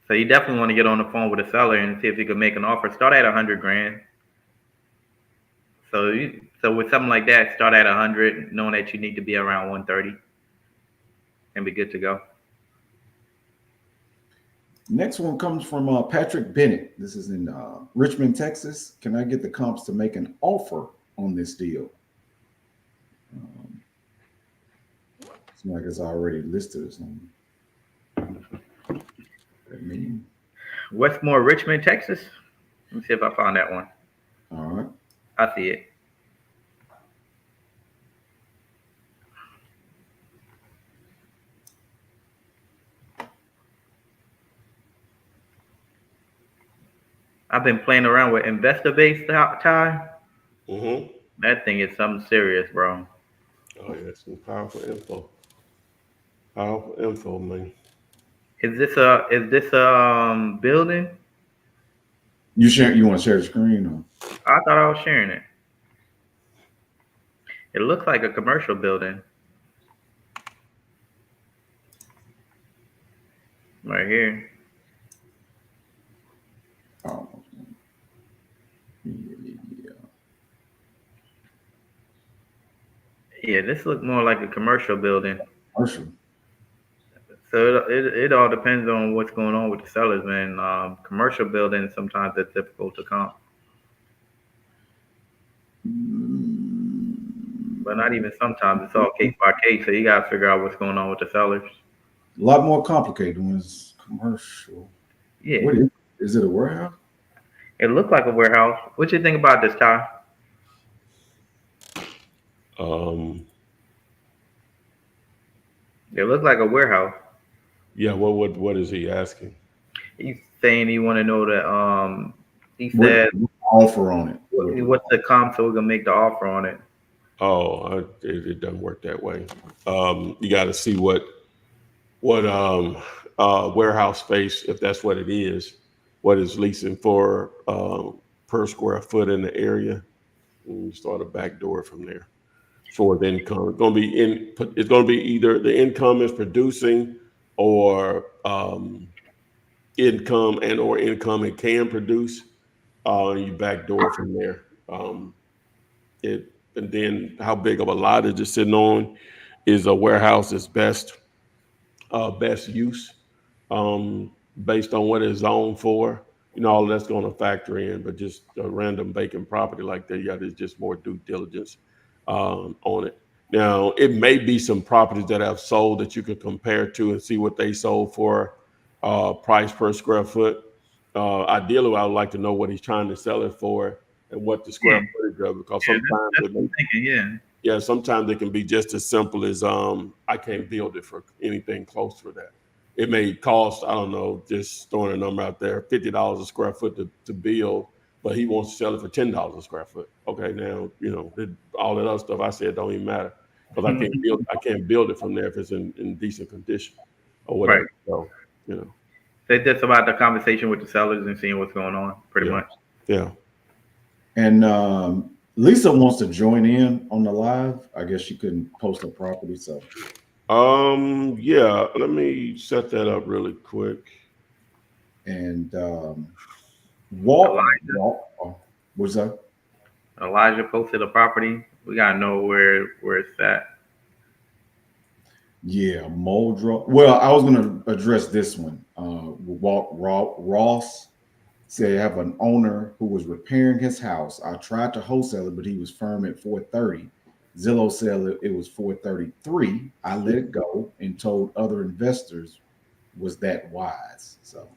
[SPEAKER 4] So you definitely want to get on the phone with a seller and see if you can make an offer. Start at $100,000. So with something like that, start at 100, knowing that you need to be around 130, and be good to go.
[SPEAKER 3] Next one comes from Patrick Bennett. This is in Richmond, Texas. Can I get the comps to make an offer on this deal? It's like it's already listed or something.
[SPEAKER 4] Westmore, Richmond, Texas. Let me see if I found that one.
[SPEAKER 3] All right.
[SPEAKER 4] I see it. I've been playing around with investor base, Ty.
[SPEAKER 2] Mm-hmm.
[SPEAKER 4] That thing is something serious, bro.
[SPEAKER 2] Oh yeah, some powerful info. Powerful info, man.
[SPEAKER 4] Is this a building?
[SPEAKER 3] You want to share the screen or?
[SPEAKER 4] I thought I was sharing it. It looks like a commercial building right here.
[SPEAKER 3] Oh, yeah.
[SPEAKER 4] Yeah, this looks more like a commercial building.
[SPEAKER 3] Commercial.
[SPEAKER 4] So it all depends on what's going on with the sellers, man. Commercial buildings sometimes it's difficult to comp, but not even sometimes. It's all case by case. So you gotta figure out what's going on with the sellers.
[SPEAKER 3] A lot more complicated when it's commercial.
[SPEAKER 4] Yeah,
[SPEAKER 3] What is it? A warehouse?
[SPEAKER 4] it looked like a warehouse. What you think about this, Ty?
[SPEAKER 2] Um,
[SPEAKER 4] It looked like a warehouse.
[SPEAKER 2] yeah. What is he asking?
[SPEAKER 4] He's saying he want to know that. He
[SPEAKER 3] What
[SPEAKER 4] said,
[SPEAKER 3] offer on it?
[SPEAKER 4] "What's the comp so we can make the offer on it?"
[SPEAKER 2] Oh, it doesn't work that way. You got to see what warehouse space, if that's what it is, what is leasing for per square foot in the area, and you start a back door from there. For the income, it's going to be either the income is producing, or income or income it can produce. You back door from there. And then how big of a lot is it sitting on? Is a warehouse is best use, based on what it's zoned for. All of that's going to factor in, but just a random vacant property like that, yeah, there's just more due diligence on it. Now, it may be some properties that have sold that you could compare to and see what they sold for, price per square foot. Ideally, I would like to know what he's trying to sell it for and what the square footage of it, because
[SPEAKER 4] Yeah,
[SPEAKER 2] sometimes
[SPEAKER 4] that's what I'm thinking.
[SPEAKER 2] yeah, sometimes it can be just as simple as I can't build it for anything close to that. It may cost, I don't know, just throwing a number out there, $50 a square foot to build, but he wants to sell it for $10 a square foot. Okay, now all that other stuff I said don't even matter, because I can't build it from there if it's in decent condition or whatever.
[SPEAKER 4] Right.
[SPEAKER 2] So
[SPEAKER 4] So it's just about the conversation with the sellers and seeing what's going on, pretty much.
[SPEAKER 2] Yeah.
[SPEAKER 3] And Lisa wants to join in on the live. I guess she couldn't post her property, so
[SPEAKER 2] Yeah, let me set that up really quick.
[SPEAKER 3] and Walt, what's that?
[SPEAKER 4] Elijah posted a property. We gotta know where it's at.
[SPEAKER 3] Yeah, Muldrow. Well, I was going to address this one. Ross said, I have an owner who was repairing his house. I tried to wholesale it, but he was firm at 430. Zillow said it was 433. I let it go and told other investors was that wise. So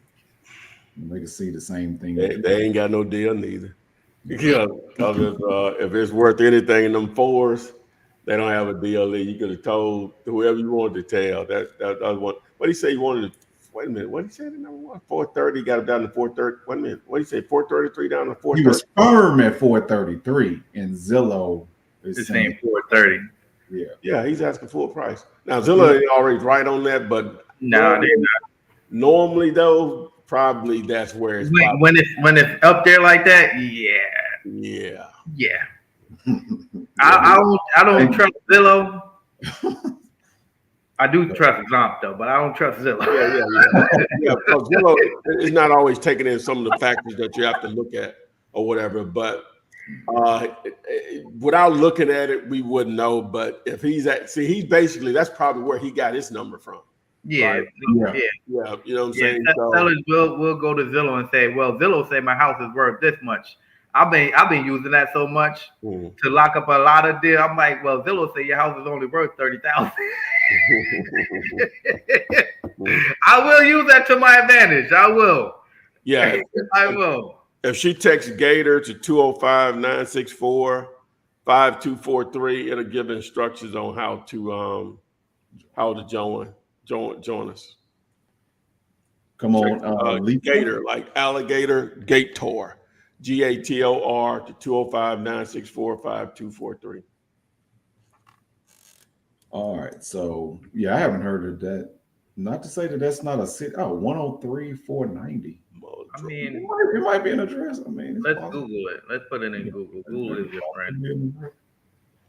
[SPEAKER 3] they can see the same thing.
[SPEAKER 2] They ain't got no deal neither. Yeah, because if it's worth anything in them fours, they don't have a deal. You could have told whoever you wanted to tell. That was one. What did he say? He wanted to. Wait a minute. What did he say? The number one, 430. Got it down to 430. Wait a minute. What did he say? 433 down to 430.
[SPEAKER 3] He was firm at 433, and Zillow is
[SPEAKER 4] saying 430.
[SPEAKER 3] Yeah,
[SPEAKER 2] he's asking full price. Now Zillow is already right on that, but normally though, probably that's where it's
[SPEAKER 4] when it's up there like that.
[SPEAKER 2] Yeah.
[SPEAKER 4] I don't trust Zillow. I do trust Zomp though, but I don't trust Zillow.
[SPEAKER 2] Yeah. Because Zillow is not always taking in some of the factors that you have to look at or whatever. But without looking at it, we wouldn't know. But if he's basically, that's probably where he got his number from.
[SPEAKER 4] Yeah.
[SPEAKER 2] Right? Yeah. You know what I'm saying?
[SPEAKER 4] Sellers will go to Zillow and say, "Well, Zillow say my house is worth this much." I've been using that so much to lock up a lot of deals. I'm like, well, Zillow say your house is only worth 30,000. I will use that to my advantage. I will.
[SPEAKER 2] Yeah,
[SPEAKER 4] I will.
[SPEAKER 2] If she texts Gator to 205-964-5243, it'll give instructions on how to join us.
[SPEAKER 3] Come on, Lee.
[SPEAKER 2] Gator, like alligator, Gator. GATOR to 205-964-5243.
[SPEAKER 3] All right. So yeah, I haven't heard of that. Not to say that that's not a city. Oh, 103-490.
[SPEAKER 4] I mean,
[SPEAKER 3] It might be an address. I mean, it's
[SPEAKER 4] let's
[SPEAKER 3] possible.
[SPEAKER 4] Google it. Let's put it in Google. Google is your friend.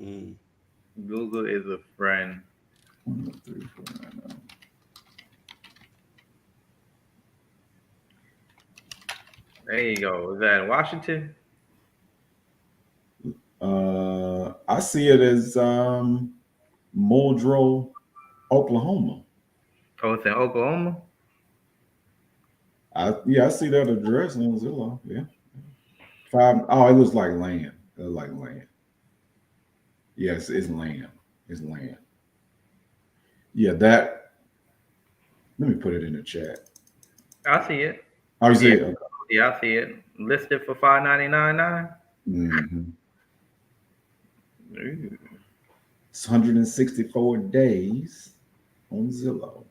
[SPEAKER 2] Mm.
[SPEAKER 4] Google is a friend.
[SPEAKER 3] 103-490.
[SPEAKER 4] There you go. Is that in Washington?
[SPEAKER 3] I see it as Muldrow, Oklahoma.
[SPEAKER 4] Oh, it's in Oklahoma.
[SPEAKER 3] I see that address on Zillow. Yeah. It looks like land. It looks like land. Yes, it's land. It's land. Yeah, that. Let me put it in the chat.
[SPEAKER 4] I see it.
[SPEAKER 3] Oh, you see it? Okay.
[SPEAKER 4] Yeah, I see it. Listed for $599.9.
[SPEAKER 3] Mm-hmm.
[SPEAKER 4] Ooh.
[SPEAKER 3] It's 164 days on Zillow.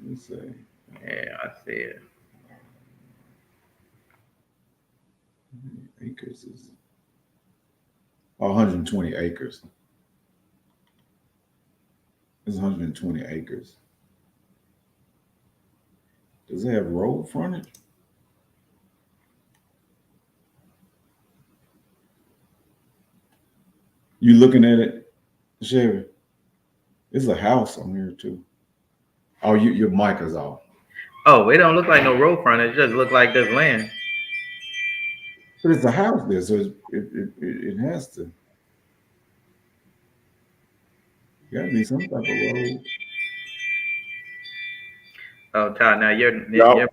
[SPEAKER 3] Let me see.
[SPEAKER 4] Yeah, I see it.
[SPEAKER 3] Acres is 120 acres. It's 120 acres. Does it have road frontage? You looking at it, Chevy? It's a house on here too. Oh, your mic is off.
[SPEAKER 4] Oh, it don't look like no road frontage. It just look like this land.
[SPEAKER 3] But it's a house there, so it has to. Gotta be some type of road.
[SPEAKER 4] Oh, Todd, now you're
[SPEAKER 3] Yeah, look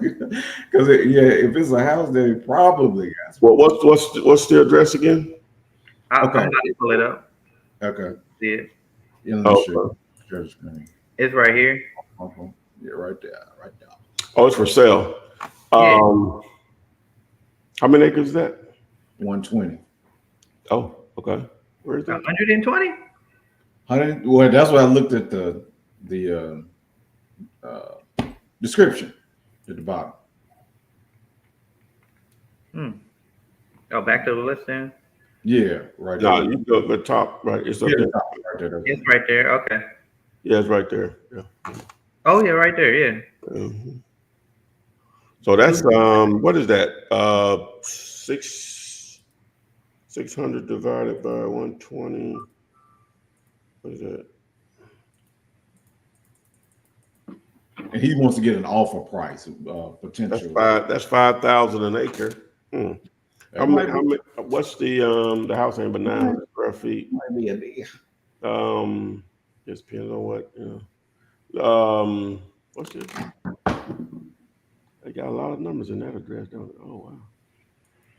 [SPEAKER 3] at that. Because if it's a house, then it probably got.
[SPEAKER 2] Well, what's the address again?
[SPEAKER 4] I'm
[SPEAKER 3] Okay.
[SPEAKER 4] about to pull it up.
[SPEAKER 3] Okay.
[SPEAKER 4] See it?
[SPEAKER 3] Yeah, let me share the screen.
[SPEAKER 4] It's right here.
[SPEAKER 3] Okay. Yeah, right there, right there.
[SPEAKER 2] Oh, it's for sale.
[SPEAKER 4] Yeah.
[SPEAKER 3] Um,
[SPEAKER 2] How many acres is that?
[SPEAKER 3] 120.
[SPEAKER 2] Oh, okay. Where is that?
[SPEAKER 4] 120?
[SPEAKER 3] 100. Well, that's why I looked at the description at the bottom.
[SPEAKER 4] Oh, back to the list then.
[SPEAKER 3] Yeah, right
[SPEAKER 2] No,
[SPEAKER 3] there.
[SPEAKER 2] you go to the top, right? It's up
[SPEAKER 3] Yeah,
[SPEAKER 2] there.
[SPEAKER 3] the top, right there.
[SPEAKER 4] It's right there. Okay.
[SPEAKER 2] Yeah, it's right there. Yeah.
[SPEAKER 4] Oh yeah, right there. Yeah.
[SPEAKER 2] Mhm. So that's what is that? 600 divided by 120. What is that?
[SPEAKER 3] And he wants to get an offer price, potential.
[SPEAKER 2] That's 5,000 an acre. How many? What's the house ain't but 900 square feet?
[SPEAKER 3] Might be a deal.
[SPEAKER 2] Just depends on what, what's this? They got a lot of numbers in that address, don't they? Oh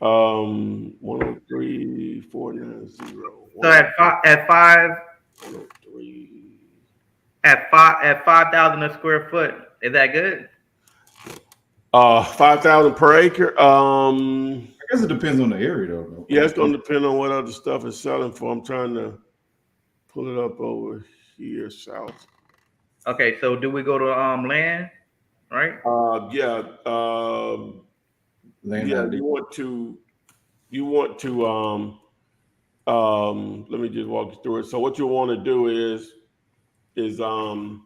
[SPEAKER 2] wow. 103-490.
[SPEAKER 4] So at
[SPEAKER 2] 103.
[SPEAKER 4] at 5,000 a square foot, is that good?
[SPEAKER 2] 5,000 per acre.
[SPEAKER 3] I guess it depends on the area, though.
[SPEAKER 2] Yeah, it's gonna depend on what other stuff is selling for. I'm trying to pull it up over here south.
[SPEAKER 4] Okay, so do we go to land, right?
[SPEAKER 2] Yeah.
[SPEAKER 3] Land
[SPEAKER 2] Yeah,
[SPEAKER 3] ID.
[SPEAKER 2] you want to let me just walk you through it. So what you want to do is go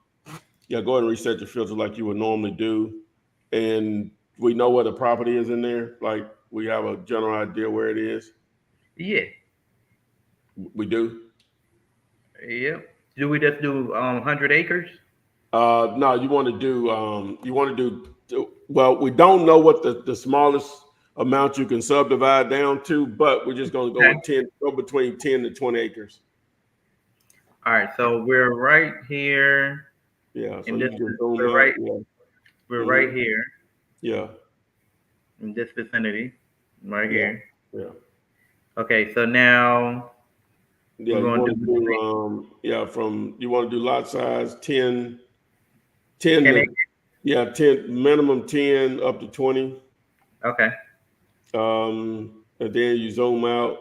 [SPEAKER 2] ahead and reset your filter like you would normally do. And we know where the property is in there. Like we have a general idea where it is.
[SPEAKER 4] Yeah.
[SPEAKER 2] We do.
[SPEAKER 4] Yep. Do we just do 100 acres?
[SPEAKER 2] No, you want to do well, we don't know what the smallest amount you can subdivide down to, but we're just going to go with 10, go between 10 to 20 acres.
[SPEAKER 4] All right, so we're right here.
[SPEAKER 2] Yeah, so
[SPEAKER 4] And
[SPEAKER 2] you
[SPEAKER 4] this
[SPEAKER 2] can
[SPEAKER 4] is-
[SPEAKER 2] zoom
[SPEAKER 4] we're
[SPEAKER 2] out.
[SPEAKER 4] right-
[SPEAKER 2] Yeah.
[SPEAKER 4] We're right here
[SPEAKER 2] Yeah.
[SPEAKER 4] in this vicinity, right
[SPEAKER 2] Yeah.
[SPEAKER 4] here.
[SPEAKER 2] Yeah.
[SPEAKER 4] Okay, so now
[SPEAKER 2] Yeah,
[SPEAKER 4] we're
[SPEAKER 2] you
[SPEAKER 4] gonna
[SPEAKER 2] want to do you want to do lot size 10 to,
[SPEAKER 4] acres.
[SPEAKER 2] 10 minimum 10 up to 20.
[SPEAKER 4] Okay.
[SPEAKER 2] And then you zoom out.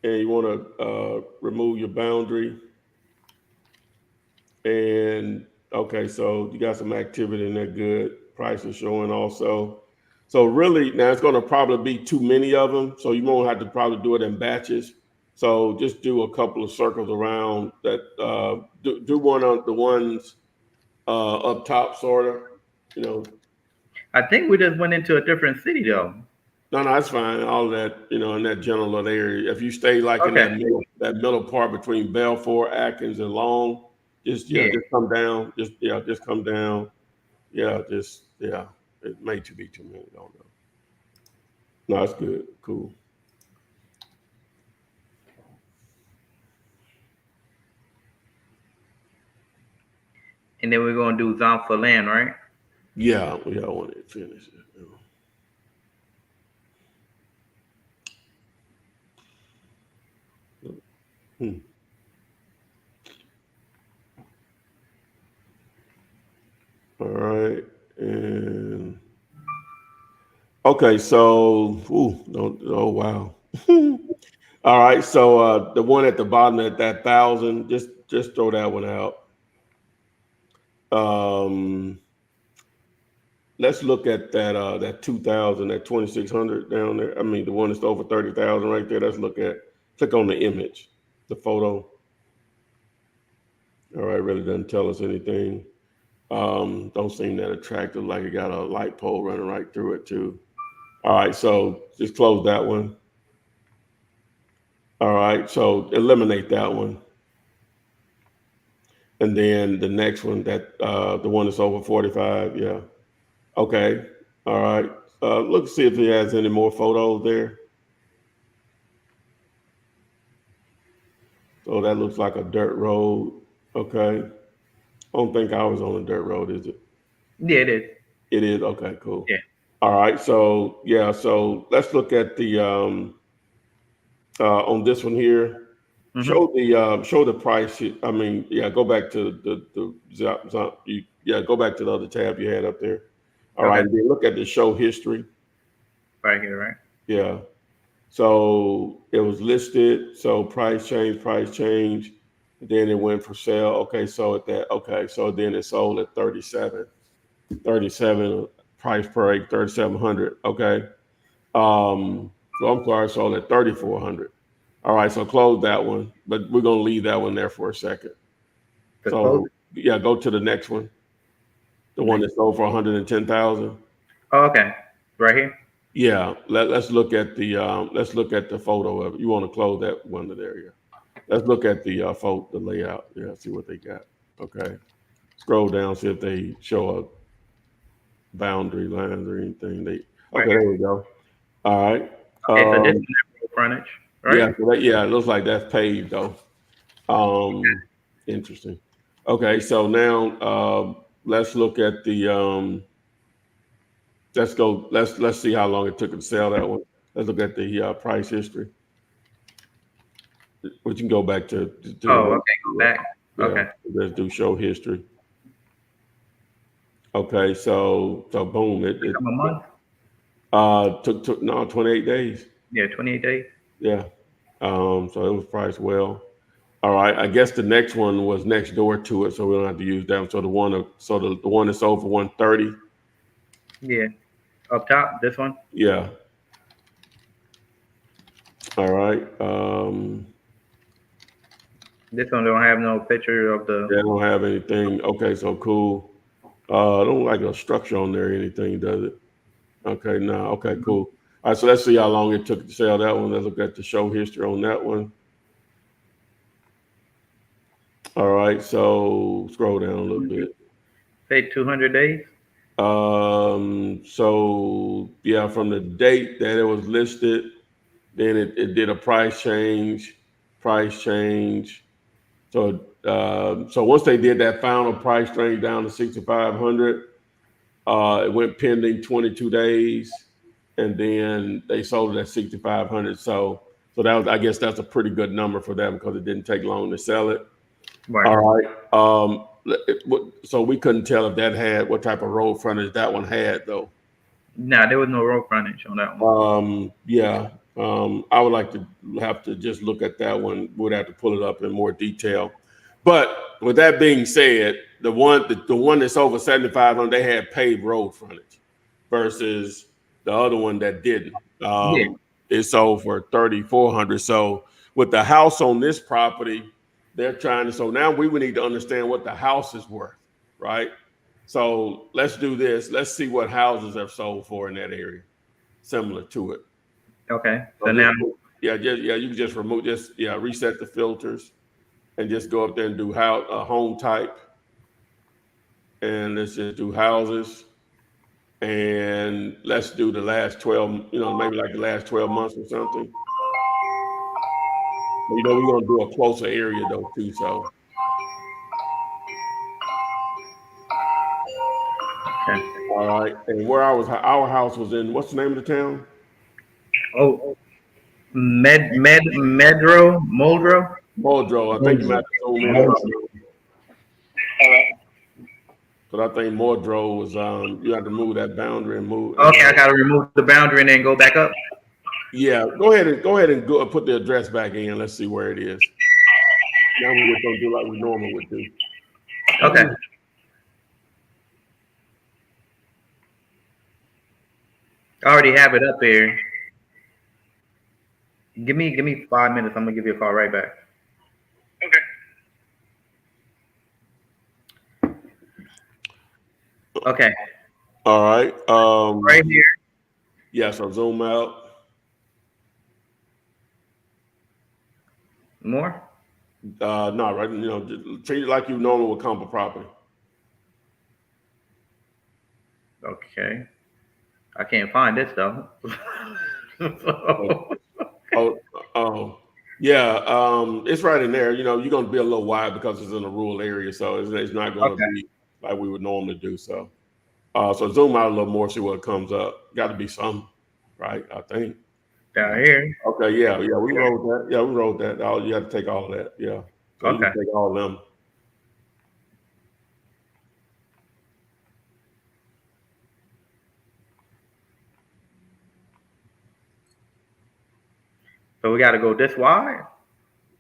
[SPEAKER 2] and you want to remove your boundary. And okay, so you got some activity in there. Good. Price is showing also. So really, now it's going to probably be too many of them. So you won't have to probably do it in batches. So just do a couple of circles around that. Do one on the ones up top, sort of. You know,
[SPEAKER 4] I think we just went into a different city though.
[SPEAKER 2] no, that's fine. All that, you know, in that general little area. If you stay like in
[SPEAKER 4] Okay.
[SPEAKER 2] that middle part between Belfort, Atkins, and Long, just
[SPEAKER 4] Yeah.
[SPEAKER 2] just come down. Just come down. Yeah. It may be too many. I don't know. No, it's good. Cool.
[SPEAKER 4] And then we're gonna do zone for land, right?
[SPEAKER 2] Yeah, I want to finish it. Hmm. All right, and okay, so oh wow. All right, so the one at the bottom at that 1,000, just throw that one out. Let's look at that 2,000, that 2,600 down there. I mean, the one that's over 30,000 right there. Let's click on the image, the photo. All right, really doesn't tell us anything. Don't seem that attractive, like it got a light pole running right through it too. All right, so just close that one. All right, so eliminate that one. And then the next one, that the one that's over 45, yeah. Okay, all right. Look, see if he has any more photos there. So that looks like a dirt road. Okay. I don't think I was on a dirt road, is it?
[SPEAKER 4] Yeah, it is.
[SPEAKER 2] It is. Okay, cool.
[SPEAKER 4] Yeah.
[SPEAKER 2] All right. So yeah, so let's look at the on this one here.
[SPEAKER 4] Mm-hmm.
[SPEAKER 2] Show the price. I mean, yeah, go back to go back to the other tab you had up there. All right,
[SPEAKER 4] Okay.
[SPEAKER 2] and then look at the show history.
[SPEAKER 4] Right here, right?
[SPEAKER 2] Yeah. So it was listed. So price change. Then it went for sale. Okay, so so then it sold at 37 price per acre, 3,700. Okay. So I'm sorry, sold at 3,400. All right, so close that one, but we're gonna leave that one there for a second.
[SPEAKER 4] To
[SPEAKER 2] So
[SPEAKER 4] close.
[SPEAKER 2] yeah, go to the next one, the one that sold for 110,000.
[SPEAKER 4] Oh, okay. Right here.
[SPEAKER 2] Yeah, let's look at the photo of it. You want to close that one there, yeah. Let's look at the photo, the layout. Yeah, see what they got. Okay, scroll down, see if they show a boundary lines or anything.
[SPEAKER 4] Right
[SPEAKER 2] There
[SPEAKER 4] here.
[SPEAKER 2] we go. All right.
[SPEAKER 4] Okay, so this is the frontage, right?
[SPEAKER 2] Yeah, it looks like that's paved though. Interesting. Okay, so now let's look at the let's see how long it took to sell that one. Let's look at the price history. We can go back to
[SPEAKER 4] Oh, okay, go back.
[SPEAKER 2] yeah,
[SPEAKER 4] Okay.
[SPEAKER 2] let's do show history. Okay, so boom, it
[SPEAKER 4] A month?
[SPEAKER 2] took 28 days.
[SPEAKER 4] Yeah, 28 days.
[SPEAKER 2] Yeah. So it was priced well. All right. I guess the next one was next door to it, so we don't have to use that one. So the one that sold for 130.
[SPEAKER 4] Yeah. Up top, this one?
[SPEAKER 2] Yeah. All right.
[SPEAKER 4] This one don't have no picture of the.
[SPEAKER 2] They don't have anything. Okay, so cool. Don't like a structure on there or anything, does it? Okay, no. Okay, cool. All right, so let's see how long it took to sell that one. Let's look at the show history on that one. All right, so scroll down a little bit.
[SPEAKER 4] Say 200 days?
[SPEAKER 2] So yeah, from the date that it was listed, then it did a price change. So so once they did that final price range down to 6,500, it went pending 22 days, and then they sold it at 6,500. So that was, I guess that's a pretty good number for them because it didn't take long to sell it.
[SPEAKER 4] Right.
[SPEAKER 2] All right. So we couldn't tell if that had what type of road frontage that one had though.
[SPEAKER 4] Nah, there was no road frontage on that one.
[SPEAKER 2] Yeah. I would like to have to just look at that one. Would have to pull it up in more detail. But with that being said, the one that's over 7,500, they had paved road frontage versus the other one that didn't.
[SPEAKER 4] Yeah.
[SPEAKER 2] It sold for 3,400. So with the house on this property, they're trying to. So now we would need to understand what the house is worth, right? So let's do this. Let's see what houses have sold for in that area, similar to it.
[SPEAKER 4] Okay.
[SPEAKER 2] So
[SPEAKER 4] So now,
[SPEAKER 2] you can just reset the filters and just go up there and do home type, and let's just do houses, and let's do the last 12, maybe like the last 12 months or something. We're gonna do a closer area though too. So
[SPEAKER 4] okay.
[SPEAKER 2] all right, and where our house was in. What's the name of the town?
[SPEAKER 4] Oh, Muldrow.
[SPEAKER 2] Muldrow. I think you might have to zoom in a little. But I think Muldrow was you had to move that boundary and move.
[SPEAKER 4] Okay, I gotta remove the boundary and then go back up.
[SPEAKER 2] Yeah, go ahead and go put the address back in. Let's see where it is. Now we're just gonna do like we normally would do.
[SPEAKER 4] Okay. I already have it up here. Give me 5 minutes. I'm gonna give you a call right back. Okay.
[SPEAKER 2] All right.
[SPEAKER 4] Right here.
[SPEAKER 2] Yeah, so zoom out.
[SPEAKER 4] More?
[SPEAKER 2] No, right. Just treat it like you normally would comp a property.
[SPEAKER 4] Okay. I can't find this though.
[SPEAKER 2] Yeah. It's right in there. You're gonna be a little wide because it's in a rural area, so it's not gonna be like we would normally do. So, so zoom out a little more, see what comes up. Got to be some, right? I think.
[SPEAKER 4] Down here.
[SPEAKER 2] Okay. Yeah. We wrote that. Yeah, we wrote that. You have to take all of that. Yeah. So you can take all of them.
[SPEAKER 4] So we got to go this wide?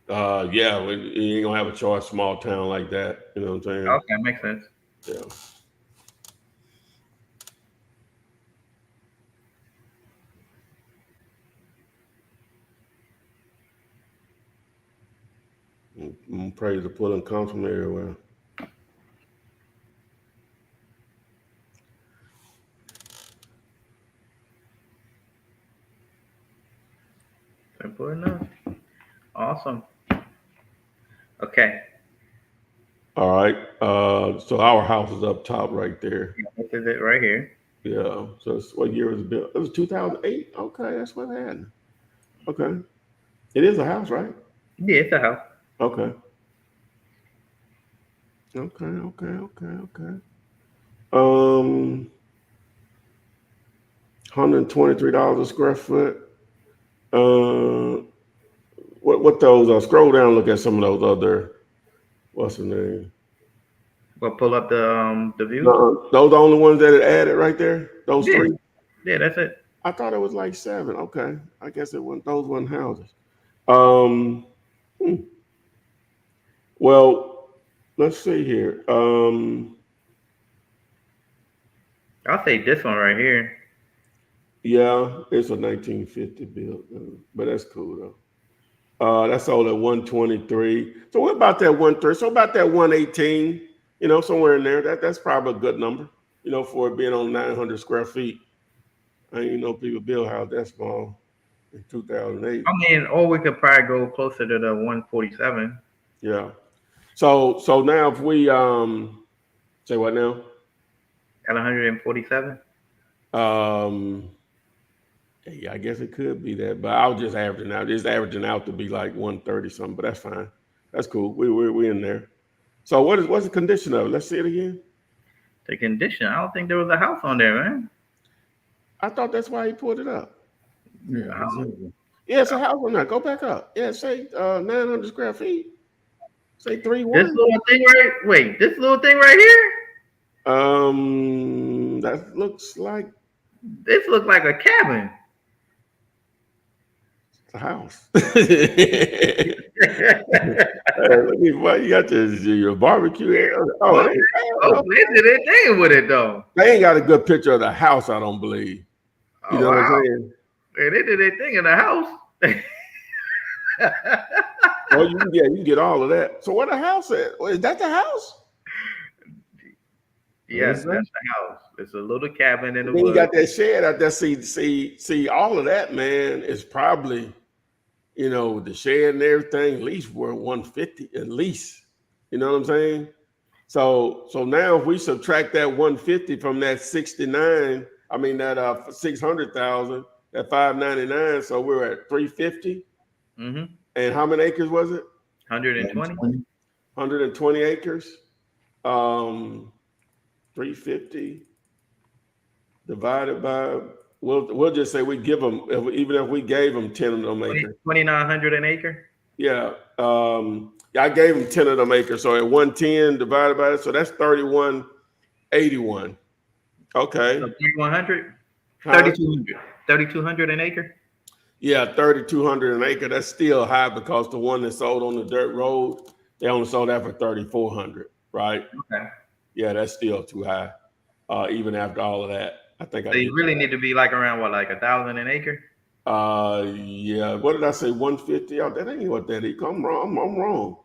[SPEAKER 2] Yeah, you ain't gonna have a choice, small town like that. You know what I'm saying?
[SPEAKER 4] Okay, makes sense.
[SPEAKER 2] Yeah. Praise the pulling comes from everywhere.
[SPEAKER 4] Simple enough. Awesome. Okay.
[SPEAKER 2] All right. So our house is up top right there.
[SPEAKER 4] This is it right here.
[SPEAKER 2] Yeah. So what year was it built? It was 2008. Okay, that's what happened. Okay. It is a house, right?
[SPEAKER 4] Yeah, it's a house.
[SPEAKER 2] Okay. $123 a square foot. What those are? Scroll down, look at some of those other. What's the name?
[SPEAKER 4] We'll pull up the view.
[SPEAKER 2] No, those the only ones that it added right there. Those three.
[SPEAKER 4] Yeah, that's it.
[SPEAKER 2] I thought it was like 7. Okay, I guess those weren't houses. Well, let's see here.
[SPEAKER 4] I'll say this one right here.
[SPEAKER 2] Yeah, it's a 1950 build, but that's cool though. That's sold at 123. So what about that 130? So about that 118, somewhere in there. That's probably a good number, for it being on 900 square feet. I ain't people build house that small in 2008.
[SPEAKER 4] I mean, or we could probably go closer to the 147.
[SPEAKER 2] Yeah. So now if we say what now?
[SPEAKER 4] At 147.
[SPEAKER 2] Yeah, I guess it could be that, but I was just averaging out. It's averaging out to be like 130 something, but that's fine. That's cool. We're in there. So what's the condition of it? Let's see it again.
[SPEAKER 4] The condition. I don't think there was a house on there, man.
[SPEAKER 2] I thought that's why he pulled it up.
[SPEAKER 3] Yeah,
[SPEAKER 2] Yeah, it's a house on there. Go back up. Yeah, say 900 square feet. Say 3-1.
[SPEAKER 4] This little thing right. Wait, this little thing right here.
[SPEAKER 2] That looks like.
[SPEAKER 4] This looks like a cabin.
[SPEAKER 2] the house. Look at what you got your barbecue area. Oh, it ain't,
[SPEAKER 4] Oh, they did their thing with it though.
[SPEAKER 2] they ain't got a good picture of the house, I don't believe. You
[SPEAKER 4] Oh,
[SPEAKER 2] know what
[SPEAKER 4] wow.
[SPEAKER 2] I'm saying?
[SPEAKER 4] Hey, they did their thing in the house.
[SPEAKER 2] Well, you can get all of that. So where the house at? Well, is that the house?
[SPEAKER 4] Yes, that's the house. It's a little cabin in the
[SPEAKER 2] Then you
[SPEAKER 4] woods.
[SPEAKER 2] got that shed out there. See, all of that, man, is probably, the shed and everything, at least worth 150, at least. You know what I'm saying? So now if we subtract that 150 from that 69, I mean that 600,000, that 599, so we're at 350.
[SPEAKER 4] Mm-hmm.
[SPEAKER 2] And how many acres was it?
[SPEAKER 4] 120.
[SPEAKER 2] 120 acres. 350 divided by, we'll just say we give them, even if we gave them 10 of them acres.
[SPEAKER 4] 2,900 an acre.
[SPEAKER 2] Yeah. I gave them 10 of them acres. So at 110 divided by it, so that's 3181. Okay.
[SPEAKER 4] So 3,100.
[SPEAKER 2] Huh?
[SPEAKER 4] 3,200. 3,200 an acre.
[SPEAKER 2] Yeah, 3,200 an acre. That's still high because the one that sold on the dirt road, they only sold that for 3,400, right?
[SPEAKER 4] Okay.
[SPEAKER 2] Yeah, that's still too high. Even after all of that, I think
[SPEAKER 4] So you really need to be like around what, like 1,000 an acre?
[SPEAKER 2] Yeah. What did I say? 150? Oh, that ain't what that is. I'm wrong. I'm wrong.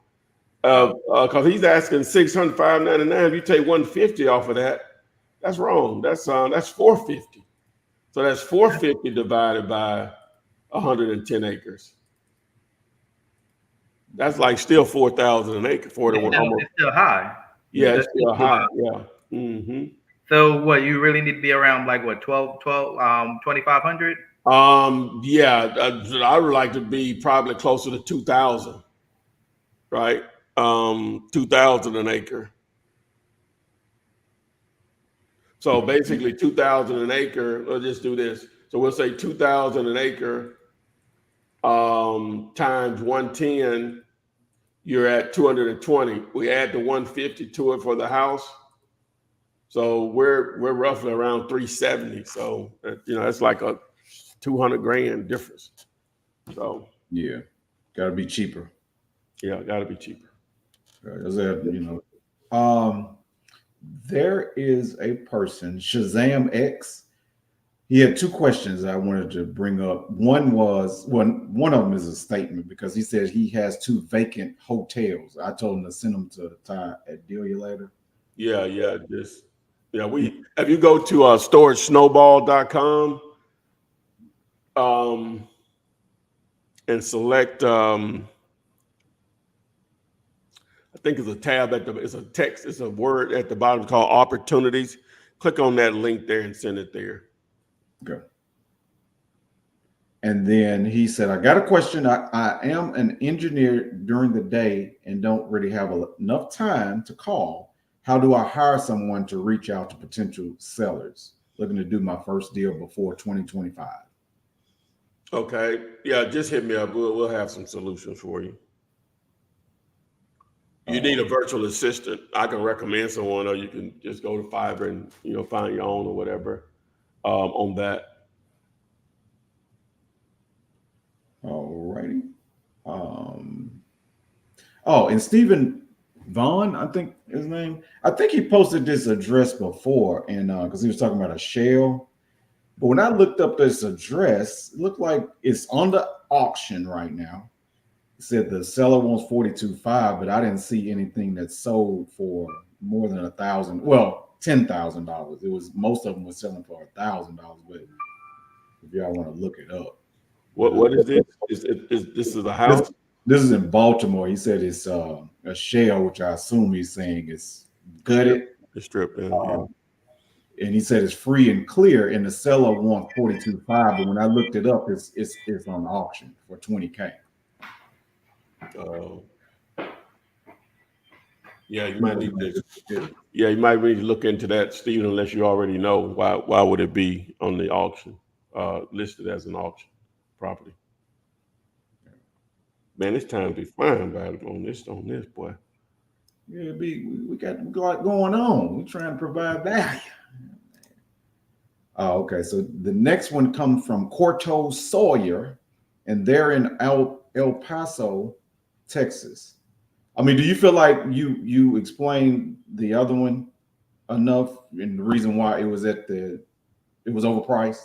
[SPEAKER 2] Because he's asking 600, 599. If you take 150 off of that, that's wrong. That's 450. So that's 450 divided by 110 acres. That's like still 4,000 an acre. 41.
[SPEAKER 4] It's still high.
[SPEAKER 2] Yeah, it's still high. Yeah. Mm-hmm.
[SPEAKER 4] So what, you really need to be around like what, 2,500?
[SPEAKER 2] Yeah, I would like to be probably closer to 2,000, right? 2,000 an acre. So basically 2,000 an acre, let's just do this. So we'll say 2,000 an acre times 110, you're at 220. We add the 150 to it for the house. So we're roughly around 370. So that's like a 200 grand difference. So
[SPEAKER 3] Yeah, gotta be cheaper.
[SPEAKER 2] Yeah, gotta be cheaper.
[SPEAKER 3] There is a person, Shazam X. He had two questions I wanted to bring up. One of them is a statement because he said he has 2 vacant hotels. I told him to send them to Ty at Delia later.
[SPEAKER 2] Yeah. If you go to storagesnowball.com and select I think it's a tab it's a text, it's a word at the bottom called opportunities. Click on that link there and send it there.
[SPEAKER 3] Okay. And then he said, I got a question. I am an engineer during the day and don't really have enough time to call. How do I hire someone to reach out to potential sellers looking to do my first deal before 2025?
[SPEAKER 2] Okay. Yeah, just hit me up. We'll have some solutions for you. You need a virtual assistant. I can recommend someone, or you can just go to Fiverr and find your own or whatever on that.
[SPEAKER 3] All righty. And Stephen Vaughn, I think his name. I think he posted this address before, and because he was talking about a shell. But when I looked up this address, it looked like it's on the auction right now. It said the seller wants $42,500, but I didn't see anything that sold for more than $1,000. Well, $10,000. It was most of them were selling for $1,000. But if y'all want to look it up,
[SPEAKER 2] what is this? Is this is a house?
[SPEAKER 3] This is in Baltimore. He said it's a shell, which I assume he's saying is gutted.
[SPEAKER 2] The strip.
[SPEAKER 3] And he said it's free and clear, and the seller wants $42,500. But when I looked it up, it's on auction for $20,000.
[SPEAKER 2] Yeah, you might need to. Yeah, you might need to look into that, Stephen. Unless you already know why would it be on the auction, listed as an auction property? Man, it's time to be fine about it on this boy.
[SPEAKER 3] Yeah, we got a lot going on. We're trying to provide value. Oh, okay. So the next one comes from Corto Sawyer. and they're in El Paso, Texas. I mean, do you feel like you explained the other one enough, and the reason why it was overpriced?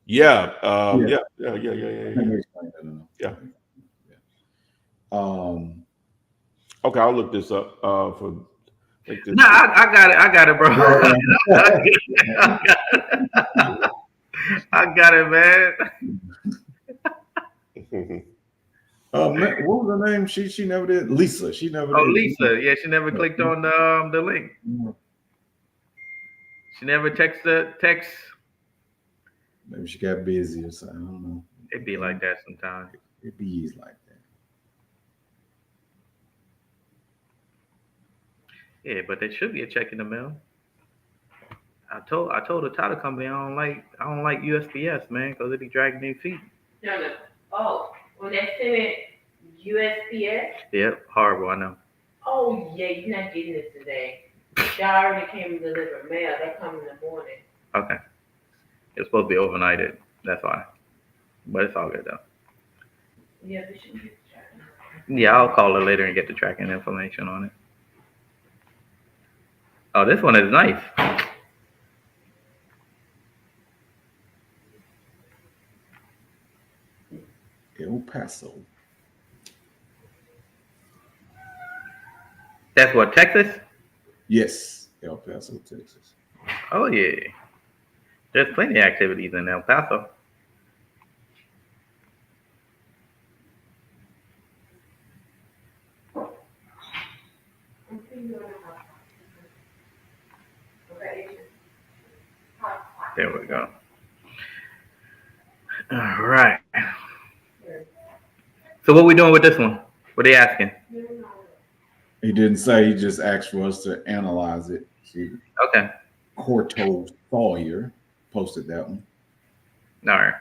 [SPEAKER 2] Yeah.
[SPEAKER 3] Yeah.
[SPEAKER 2] Yeah.
[SPEAKER 3] I think you explained that enough.
[SPEAKER 2] Yeah.
[SPEAKER 3] Um,
[SPEAKER 2] Okay, I'll look this up for.
[SPEAKER 4] No, I got it, bro. I got it, man.
[SPEAKER 3] what was her name? She never did. Lisa. She never
[SPEAKER 4] Oh,
[SPEAKER 3] did.
[SPEAKER 4] Lisa. Yeah, she never clicked on the link. She never text.
[SPEAKER 3] Maybe she got busy or something. I don't know.
[SPEAKER 4] It be like that sometimes.
[SPEAKER 3] It be like that.
[SPEAKER 4] Yeah, but there should be a check in the mail. I told the title company I don't like USPS, man, because it be dragging their feet.
[SPEAKER 6] No. Oh, when they send it USPS.
[SPEAKER 4] Yep, horrible. I know.
[SPEAKER 6] Oh yeah, you're not getting it today. They already came and delivered mail. They come in the morning.
[SPEAKER 4] Okay. It's supposed to be overnighted. That's why. But it's all good though.
[SPEAKER 6] Yeah, they should get the tracking.
[SPEAKER 4] Yeah, I'll call her later and get the tracking information on it. Oh, this one is nice.
[SPEAKER 3] El Paso.
[SPEAKER 4] That's what, Texas?
[SPEAKER 3] Yes, El Paso, Texas.
[SPEAKER 4] Oh yeah. There's plenty of activities in El Paso. There we go. All right. So what we doing with this one? What are they asking?
[SPEAKER 3] He didn't say. He just asked for us to analyze it. See,
[SPEAKER 4] Okay.
[SPEAKER 3] Corto Sawyer posted that one.
[SPEAKER 4] All right.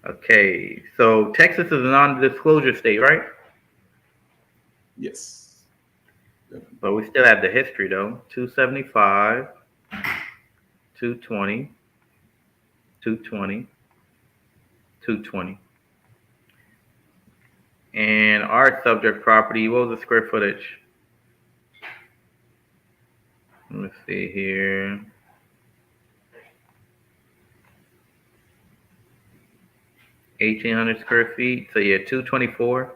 [SPEAKER 4] Okay. So Texas is a non-disclosure state, right?
[SPEAKER 3] Yes.
[SPEAKER 4] But we still have the history though. 275, 220, 220, 220. And our subject property, what was the square footage? Let me see here. $1,800 square feet. So yeah, 224.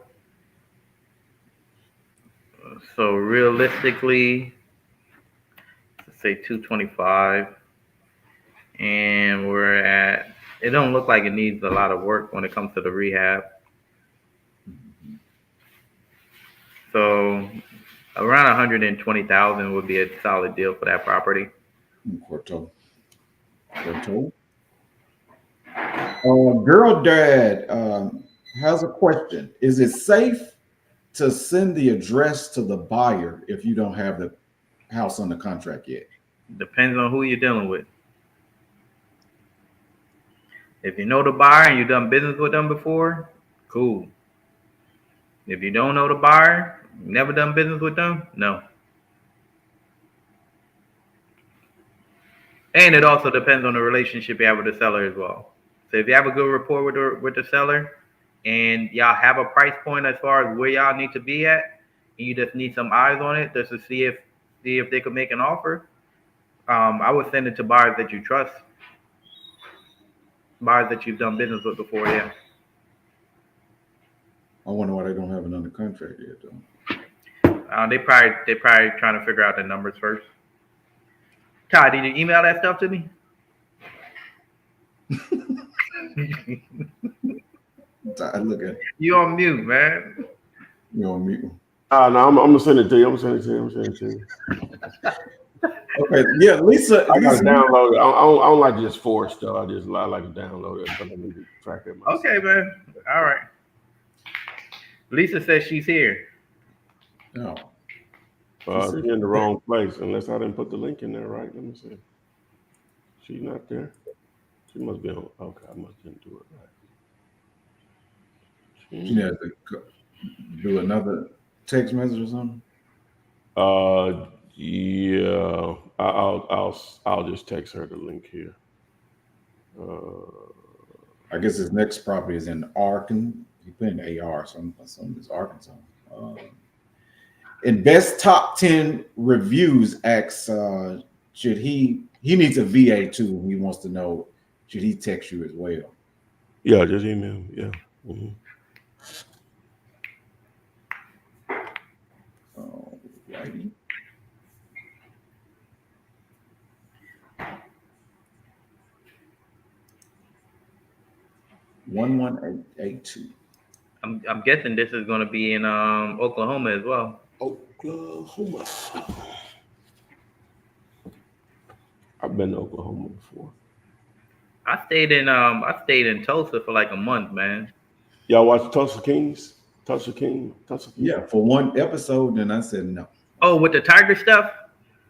[SPEAKER 4] So realistically, let's say 225. And it don't look like it needs a lot of work when it comes to the rehab. So around 120,000 would be a solid deal for that property.
[SPEAKER 3] Corto. Girl Dad has a question. Is it safe to send the address to the buyer if you don't have the house under contract yet?
[SPEAKER 4] Depends on who you're dealing with. If you know the buyer and you've done business with them before, cool. If you don't know the buyer, never done business with them, no. And it also depends on the relationship you have with the seller as well. So if you have a good rapport with the seller and y'all have a price point as far as where y'all need to be at, and you just need some eyes on it just to see if they could make an offer, I would send it to buyers that you trust. Buyers that you've done business with before, yeah.
[SPEAKER 3] I wonder why they don't have it under contract yet, though.
[SPEAKER 4] They probably trying to figure out the numbers first. Todd, did you email that stuff to me?
[SPEAKER 3] Look at
[SPEAKER 4] You on mute, man.
[SPEAKER 3] you on mute.
[SPEAKER 2] No, I'm gonna send it to you. I'm gonna send it to you.
[SPEAKER 3] Okay, yeah, Lisa.
[SPEAKER 2] I gotta
[SPEAKER 3] Lisa,
[SPEAKER 2] download it. I don't like just force stuff. I like to download it because I need to track it myself.
[SPEAKER 4] Okay, man. All right. Lisa says she's here.
[SPEAKER 3] no.
[SPEAKER 2] You're in the wrong place unless I didn't put the link in there, right? Let me see. She's not there. She must be on. Okay, I must didn't do it right.
[SPEAKER 3] She has to do another text message or something.
[SPEAKER 2] Yeah. I'll just text her the link here.
[SPEAKER 3] I guess his next property is in Arkansas. He put in AR, so I'm assuming it's Arkansas. In best top 10 reviews asks, should he needs a VA too. He wants to know, should he text you as well?
[SPEAKER 2] Yeah, just email. Yeah. Mhm.
[SPEAKER 3] Righty. 11882.
[SPEAKER 4] I'm guessing this is going to be in Oklahoma as well.
[SPEAKER 2] Oklahoma. I've been to Oklahoma before.
[SPEAKER 4] I stayed in Tulsa for like a month, man.
[SPEAKER 2] Y'all watch Tulsa Kings? Tulsa King?
[SPEAKER 3] Yeah, for one episode, then I said no.
[SPEAKER 4] Oh, with the tiger stuff?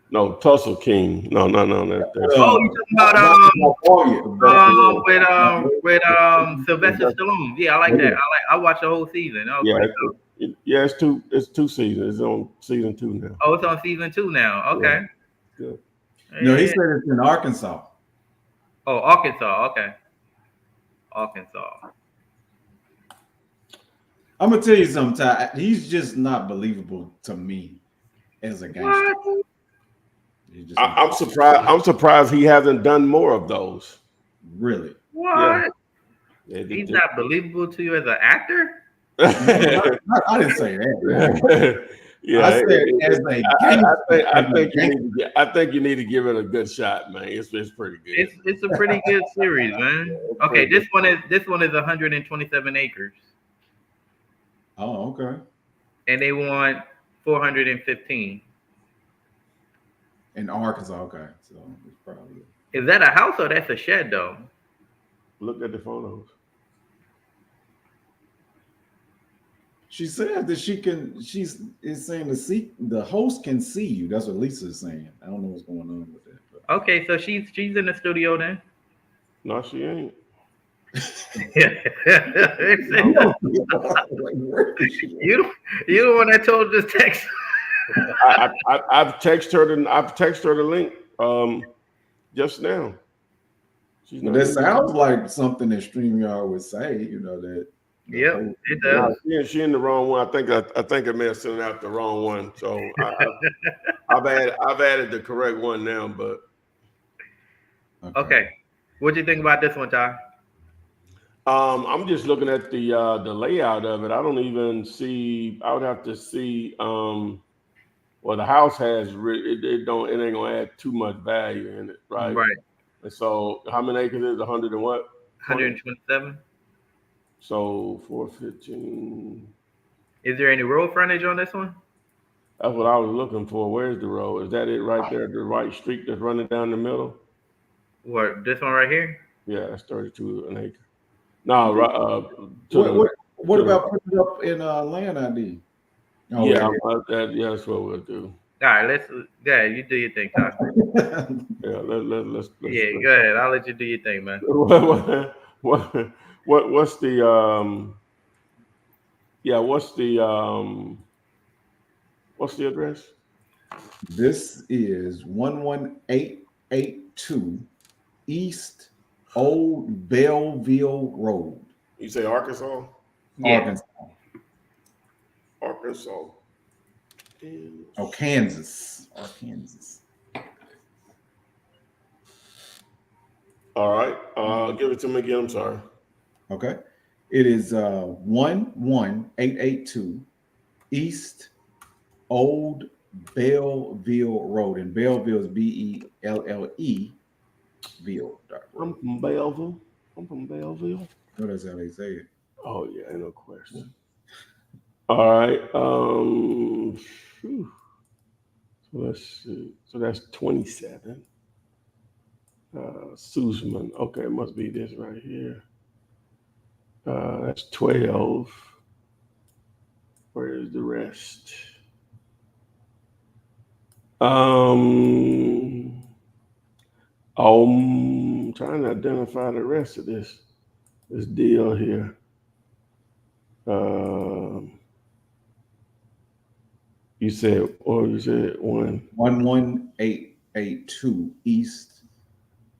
[SPEAKER 2] No, Tulsa King. No.
[SPEAKER 4] Oh, you talking about with Sylvester Stallone? Yeah, I like that. I watched the whole season.
[SPEAKER 2] It's two seasons. It's on season 2 now.
[SPEAKER 4] Oh, it's on season 2 now. Okay.
[SPEAKER 2] Yeah. Good.
[SPEAKER 3] No, he said it's in Arkansas.
[SPEAKER 4] Oh, Arkansas. Okay. Arkansas.
[SPEAKER 3] I'm gonna tell you something, Ty. He's just not believable to me as a gangster.
[SPEAKER 2] I'm surprised. I'm surprised he hasn't done more of those.
[SPEAKER 3] Really?
[SPEAKER 4] What?
[SPEAKER 2] Yeah.
[SPEAKER 4] He's not believable to you as an actor?
[SPEAKER 3] I didn't say that.
[SPEAKER 2] Yeah,
[SPEAKER 3] I said as a gangster.
[SPEAKER 2] I think you need to give it a good shot, man. It's pretty good.
[SPEAKER 4] It's a pretty good series, man. Okay, this one is 127 acres.
[SPEAKER 3] Oh, okay.
[SPEAKER 4] And they want 415.
[SPEAKER 3] In Arkansas, okay. So it's probably.
[SPEAKER 4] Is that a house or that's a shed though?
[SPEAKER 2] Look at the photos.
[SPEAKER 3] She said that she's saying the host can see you. That's what Lisa's saying. I don't know what's going on with that. But.
[SPEAKER 4] Okay, so she's in the studio then.
[SPEAKER 2] No, she ain't.
[SPEAKER 4] You the one that told this text.
[SPEAKER 2] I've texted her the link just now.
[SPEAKER 3] Well, that sounds like something that StreamYard would say, that.
[SPEAKER 4] Yep, it does.
[SPEAKER 2] No, she in the wrong one. I think I may have sent out the wrong one. So I've added the correct one now, but
[SPEAKER 4] okay. What do you think about this one, Ty?
[SPEAKER 2] I'm just looking at the layout of it. I don't even see. I would have to see. Well, the house has it ain't gonna add too much value in it, right?
[SPEAKER 4] Right.
[SPEAKER 2] And so, how many acres is 100 and what?
[SPEAKER 4] 127.
[SPEAKER 2] So 415.
[SPEAKER 4] Is there any road frontage on this one?
[SPEAKER 2] That's what I was looking for. Where's the road? Is that it right there? The right street that's running down the middle?
[SPEAKER 4] What, this one right here?
[SPEAKER 2] Yeah, that's 32 an acre. No,
[SPEAKER 3] what about putting it up in land ID?
[SPEAKER 2] Oh, yeah, that's what we'll do.
[SPEAKER 4] All right, you do your thing, Ty.
[SPEAKER 2] Yeah, let's
[SPEAKER 4] yeah, go ahead. I'll let you do your thing, man.
[SPEAKER 2] What's the address?
[SPEAKER 3] This is 11882 East Old Belleville Road.
[SPEAKER 2] You say Arkansas?
[SPEAKER 4] Yeah.
[SPEAKER 2] Arkansas.
[SPEAKER 3] Oh, Kansas. Kansas.
[SPEAKER 2] All right. Give it to me again. I'm sorry.
[SPEAKER 3] Okay. It is 11882 East Old Belleville Road. And Belleville is Belle.
[SPEAKER 2] I'm from Belleville.
[SPEAKER 3] No, that's how they say it.
[SPEAKER 2] Oh, yeah, no question. All right. So let's see. So that's 27. Susman. Okay, it must be this right here. That's 12. Where is the rest? I'm trying to identify the rest of this deal here. You said 11882
[SPEAKER 3] East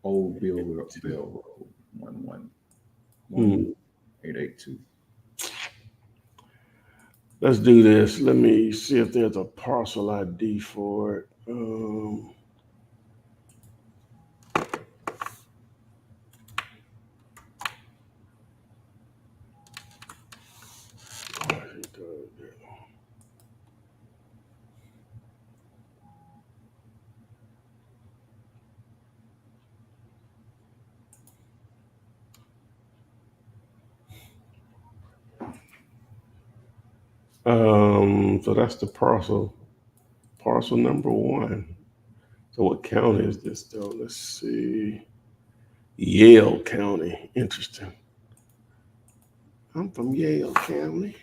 [SPEAKER 3] Old Belleville Road. 882.
[SPEAKER 2] Let's do this. Let me see if there's a parcel ID for it. So that's the parcel number 1. So what county is this though? Let's see. Yale County. Interesting. I'm from Yale County.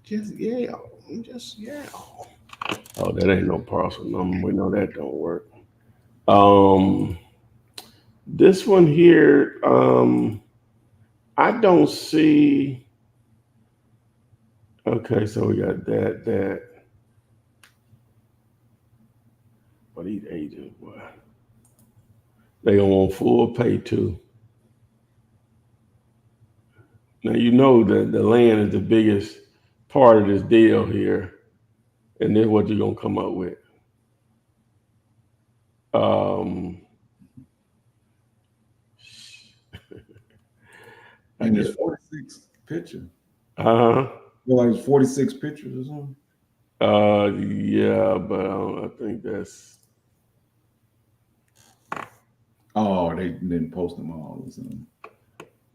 [SPEAKER 2] Just Yale. I'm just Yale. Oh, that ain't no parcel number. We know that don't work. This one here, I don't see. Okay, so we got that. But these agents, boy, they gonna want full pay too. Now you know that the land is the biggest part of this deal here, and then what you're gonna come up with.
[SPEAKER 3] And there's 46 pictures.
[SPEAKER 2] Uh-huh.
[SPEAKER 3] Like 46 pictures or something.
[SPEAKER 2] Yeah, but I think that's.
[SPEAKER 3] Oh, they didn't post them all or something.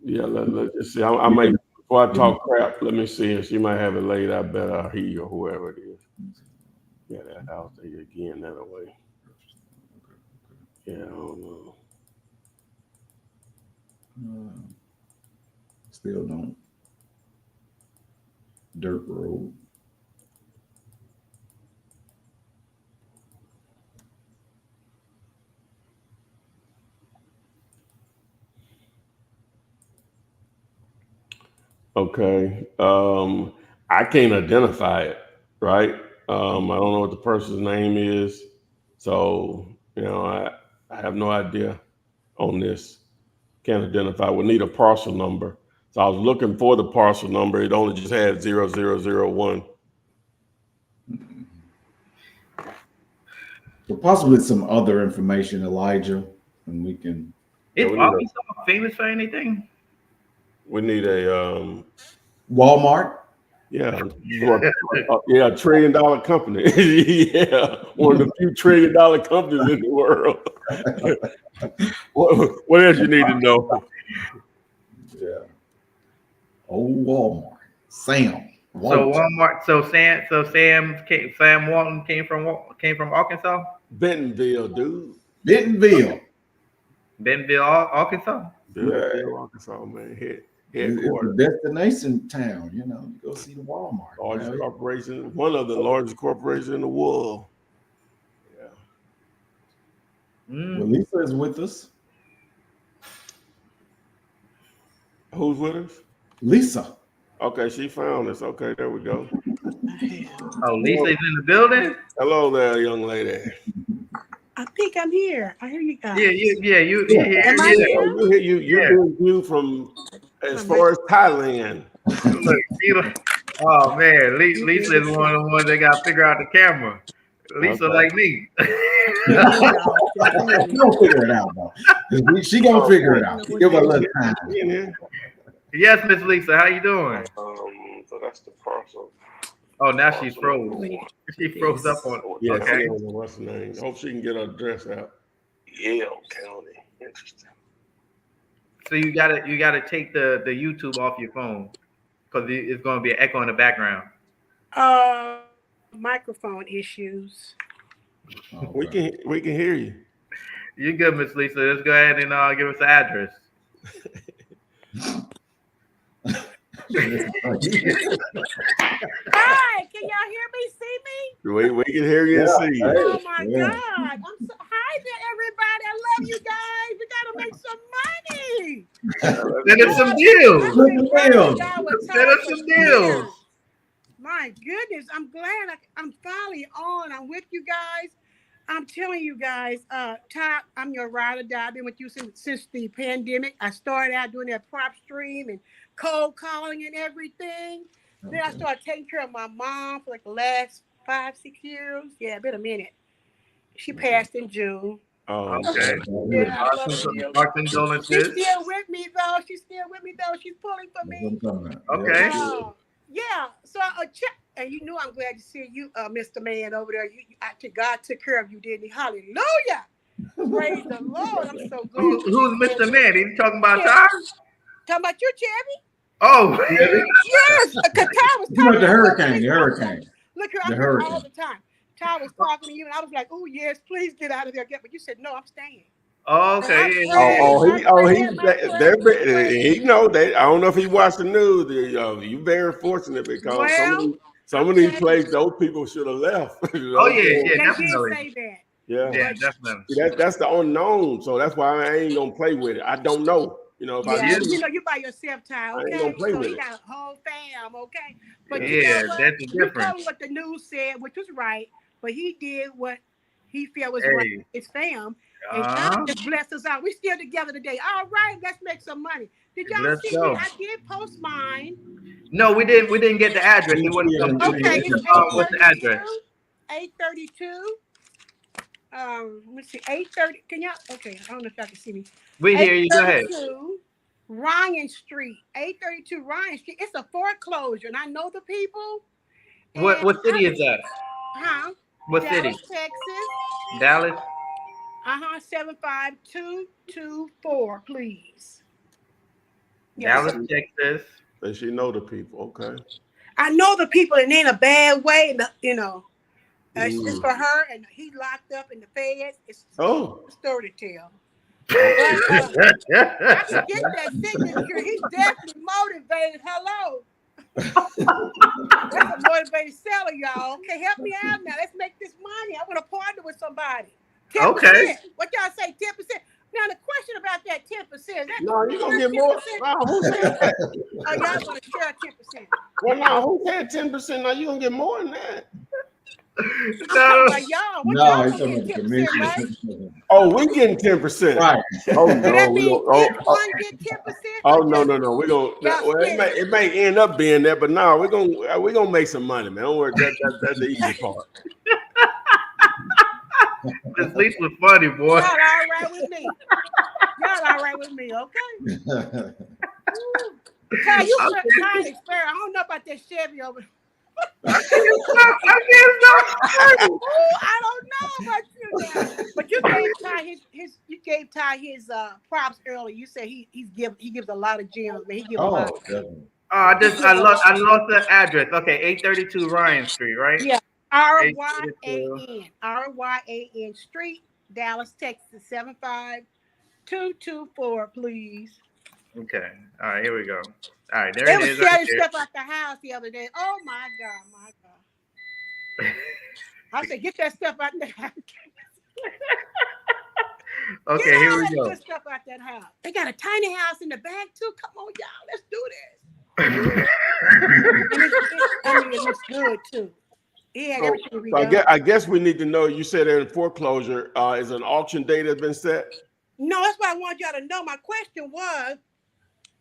[SPEAKER 2] Yeah, let's just see. I might, before I talk crap, let me see if she might have it laid. I bet he or whoever it is. Yeah, that house there again that way. Yeah, I don't know.
[SPEAKER 3] Still don't. Dirt road.
[SPEAKER 2] Okay. I can't identify it, right? I don't know what the person's name is. So, I have no idea on this. Can't identify. We need a parcel number. So I was looking for the parcel number. It only just had 0001.
[SPEAKER 3] So possibly some other information, Elijah, and we can.
[SPEAKER 4] Is Arkansas famous for anything?
[SPEAKER 2] We need a
[SPEAKER 3] Walmart.
[SPEAKER 2] yeah, $1 trillion company. Yeah, one of the few $1 trillion companies in the world. What else you need to know?
[SPEAKER 3] Yeah. Old Walmart. Sam.
[SPEAKER 4] So Walmart. So Sam Walton came from Arkansas.
[SPEAKER 2] Bentonville, dude.
[SPEAKER 3] Bentonville,
[SPEAKER 4] Arkansas.
[SPEAKER 2] Bentonville, Arkansas, man. Headquarters.
[SPEAKER 3] It's the destination town. You go see the Walmart.
[SPEAKER 2] Largest corporation, one of the largest corporations in the world. Yeah.
[SPEAKER 3] Well, Lisa is with us.
[SPEAKER 2] Who's with us?
[SPEAKER 3] Lisa.
[SPEAKER 2] Okay, she found us. Okay, there we go.
[SPEAKER 4] Oh, Lisa's in the building.
[SPEAKER 2] Hello there, young lady.
[SPEAKER 7] I think I'm here. I hear you guys.
[SPEAKER 4] Yeah. You here?
[SPEAKER 7] Am I here?
[SPEAKER 2] You're doing you from as far as Thailand.
[SPEAKER 4] Oh man, Lisa is one of the ones that got to figure out the camera. Lisa like me.
[SPEAKER 3] She gonna figure it out, though. She gonna figure it out. Give her a little time.
[SPEAKER 4] Yes, Miss Lisa, how you doing?
[SPEAKER 2] So that's the parcel.
[SPEAKER 4] Oh, now she's froze. She froze up on.
[SPEAKER 2] Yeah,
[SPEAKER 4] Okay.
[SPEAKER 2] what's the name? Hope she can get her address out. Yale County. Interesting.
[SPEAKER 4] So you gotta take the YouTube off your phone because it's gonna be an echo in the background.
[SPEAKER 7] Microphone issues.
[SPEAKER 3] Okay.
[SPEAKER 2] We can hear you.
[SPEAKER 4] You're good, Miss Lisa. Let's go ahead and give us the address.
[SPEAKER 7] Hi, can y'all hear me? See me?
[SPEAKER 2] We can hear you and see you.
[SPEAKER 7] Oh my God! Hi there, everybody. I love you guys. We gotta make some money.
[SPEAKER 4] Send us some deals. Send us some deals.
[SPEAKER 7] My goodness, I'm glad I'm finally on. I'm with you guys. I'm telling you guys, Top, I'm your ride or die. I've been with you since the pandemic. I started out doing that prop stream and cold calling and everything. Then I
[SPEAKER 3] Okay.
[SPEAKER 7] started taking care of my mom for like the last 5-6 years. Yeah, been a minute. She passed in June.
[SPEAKER 4] Okay.
[SPEAKER 7] Yeah, I love her
[SPEAKER 4] Awesome.
[SPEAKER 7] dearly.
[SPEAKER 4] Our
[SPEAKER 7] She's
[SPEAKER 4] condolences.
[SPEAKER 7] still with me though. She's still with me though. She's pulling for
[SPEAKER 3] That's what I'm
[SPEAKER 7] me.
[SPEAKER 3] talking about.
[SPEAKER 4] Okay.
[SPEAKER 7] Yeah. So check, and you know I'm glad to see you, Mr. Man over there. God took care of you, didn't he? Hallelujah. Praise the Lord. I'm so glad.
[SPEAKER 4] Who's Mr. Man? He's talking about
[SPEAKER 7] Yeah.
[SPEAKER 4] Ty?
[SPEAKER 7] Talking about you, Chevy?
[SPEAKER 4] Oh,
[SPEAKER 7] Yes. Because Ty was
[SPEAKER 3] You
[SPEAKER 7] talking
[SPEAKER 3] know, the
[SPEAKER 7] to you.
[SPEAKER 3] hurricane, the hurricane,
[SPEAKER 7] Look here,
[SPEAKER 3] the
[SPEAKER 7] I'm here all
[SPEAKER 3] hurricane.
[SPEAKER 7] the time. Ty was talking to you, and I was like, oh, yes, please get out of there. But you said, no, I'm staying.
[SPEAKER 4] okay.
[SPEAKER 7] And
[SPEAKER 2] He know that. I don't know if he watched the news. You very fortunate because
[SPEAKER 7] Well,
[SPEAKER 2] some of these places, those people should have left. You
[SPEAKER 4] Oh
[SPEAKER 2] know?
[SPEAKER 4] yeah,
[SPEAKER 2] So,
[SPEAKER 4] yeah,
[SPEAKER 7] they
[SPEAKER 4] definitely.
[SPEAKER 7] did say that.
[SPEAKER 2] yeah.
[SPEAKER 4] Yeah, definitely.
[SPEAKER 2] See, that's the unknown. So that's why I ain't gonna play with it. I don't know. You know, if I
[SPEAKER 7] Yeah,
[SPEAKER 2] knew,
[SPEAKER 7] you know, you by yourself, Ty,
[SPEAKER 2] I ain't
[SPEAKER 7] okay?
[SPEAKER 2] gonna play
[SPEAKER 7] So
[SPEAKER 2] with
[SPEAKER 7] you
[SPEAKER 2] it.
[SPEAKER 7] got a whole fam, okay? But you
[SPEAKER 4] Yeah,
[SPEAKER 7] know what?
[SPEAKER 4] that's the
[SPEAKER 7] You
[SPEAKER 4] difference.
[SPEAKER 7] told me what the news said, which was right, but he did what he felt was right
[SPEAKER 4] Hey.
[SPEAKER 7] for his fam. And God just blessed us out. We still together today. All right, let's make some money. Did y'all
[SPEAKER 4] Let's
[SPEAKER 7] see
[SPEAKER 4] go.
[SPEAKER 7] me? I did post mine.
[SPEAKER 4] No, we didn't. We didn't get the address. It wouldn't come through.
[SPEAKER 7] Okay, it's
[SPEAKER 4] What's the address?
[SPEAKER 7] 832. Let me see, 830. Can y'all? Okay, I don't know if y'all can see me.
[SPEAKER 4] We hear you. Go ahead.
[SPEAKER 7] 832 Ryan Street. 832 Ryan Street. It's a foreclosure, and I know the people.
[SPEAKER 4] What city is that?
[SPEAKER 7] Huh?
[SPEAKER 4] What
[SPEAKER 7] Dallas,
[SPEAKER 4] city?
[SPEAKER 7] Texas.
[SPEAKER 4] Dallas.
[SPEAKER 7] 75224, please. Yes.
[SPEAKER 4] Dallas, Texas.
[SPEAKER 2] They should know the people. Okay.
[SPEAKER 7] I know the people, and in a bad way. You know, it's
[SPEAKER 2] Mm.
[SPEAKER 7] just for her, and he locked up in the feds. It's
[SPEAKER 2] Oh.
[SPEAKER 7] a story to tell. I
[SPEAKER 4] Yeah.
[SPEAKER 7] can get that signature. He's definitely motivated. Hello. That's a motivated seller, y'all. Okay, help me out now. Let's make this money. I want to partner with somebody. 10%.
[SPEAKER 4] Okay.
[SPEAKER 7] What y'all say? 10%. Now the question about that 10%.
[SPEAKER 2] No, you're gonna get more. No, who said that?
[SPEAKER 7] Oh, y'all want to share 10%?
[SPEAKER 2] Well, no, who said 10%? Now you're gonna get more than that.
[SPEAKER 7] I'm talking about y'all. What
[SPEAKER 3] No,
[SPEAKER 7] y'all
[SPEAKER 3] he's
[SPEAKER 7] gonna
[SPEAKER 3] talking
[SPEAKER 7] get
[SPEAKER 3] about
[SPEAKER 7] 10%,
[SPEAKER 3] commission.
[SPEAKER 7] right?
[SPEAKER 2] Oh, we getting 10%.
[SPEAKER 3] Right.
[SPEAKER 2] Oh
[SPEAKER 7] So
[SPEAKER 2] no,
[SPEAKER 7] that
[SPEAKER 2] we
[SPEAKER 7] means
[SPEAKER 2] don't.
[SPEAKER 7] each one get 10%.
[SPEAKER 2] Oh no. We're gonna.
[SPEAKER 7] Y'all
[SPEAKER 2] Well,
[SPEAKER 7] split
[SPEAKER 2] it may end up being that, but no, we're gonna make some money, man. Don't worry. That's the easy part.
[SPEAKER 4] This lease was funny, boy.
[SPEAKER 7] Y'all all right with me? Y'all all right with me? Okay. Ty, you kind of fair. I don't know about that Chevy over.
[SPEAKER 4] I can't stop.
[SPEAKER 7] I don't know about you now. But you gave Ty his props earlier. You said he gives a lot of gems, man. He gives a lot.
[SPEAKER 3] Oh, definitely.
[SPEAKER 4] Oh, I lost the address. Okay, 832 Ryan Street, right?
[SPEAKER 7] Yeah. RYAN Street, Dallas, Texas, 75224, please.
[SPEAKER 4] Okay. All right, here we go. All right, there
[SPEAKER 7] They
[SPEAKER 4] it
[SPEAKER 7] was
[SPEAKER 4] is.
[SPEAKER 7] selling
[SPEAKER 4] Right there.
[SPEAKER 7] stuff out the house the other day. Oh my God. I said, get that stuff out the house.
[SPEAKER 4] Okay,
[SPEAKER 7] Get
[SPEAKER 4] here
[SPEAKER 7] all
[SPEAKER 4] we
[SPEAKER 7] that
[SPEAKER 4] go.
[SPEAKER 7] good stuff out that house. They got a tiny house in the back too. Come on, y'all, let's do this. And it looks good too. Yeah, everything we done.
[SPEAKER 2] I guess we need to know. You said they're in foreclosure. Is an auction date has been set?
[SPEAKER 7] No, that's what I want y'all to know. My question was,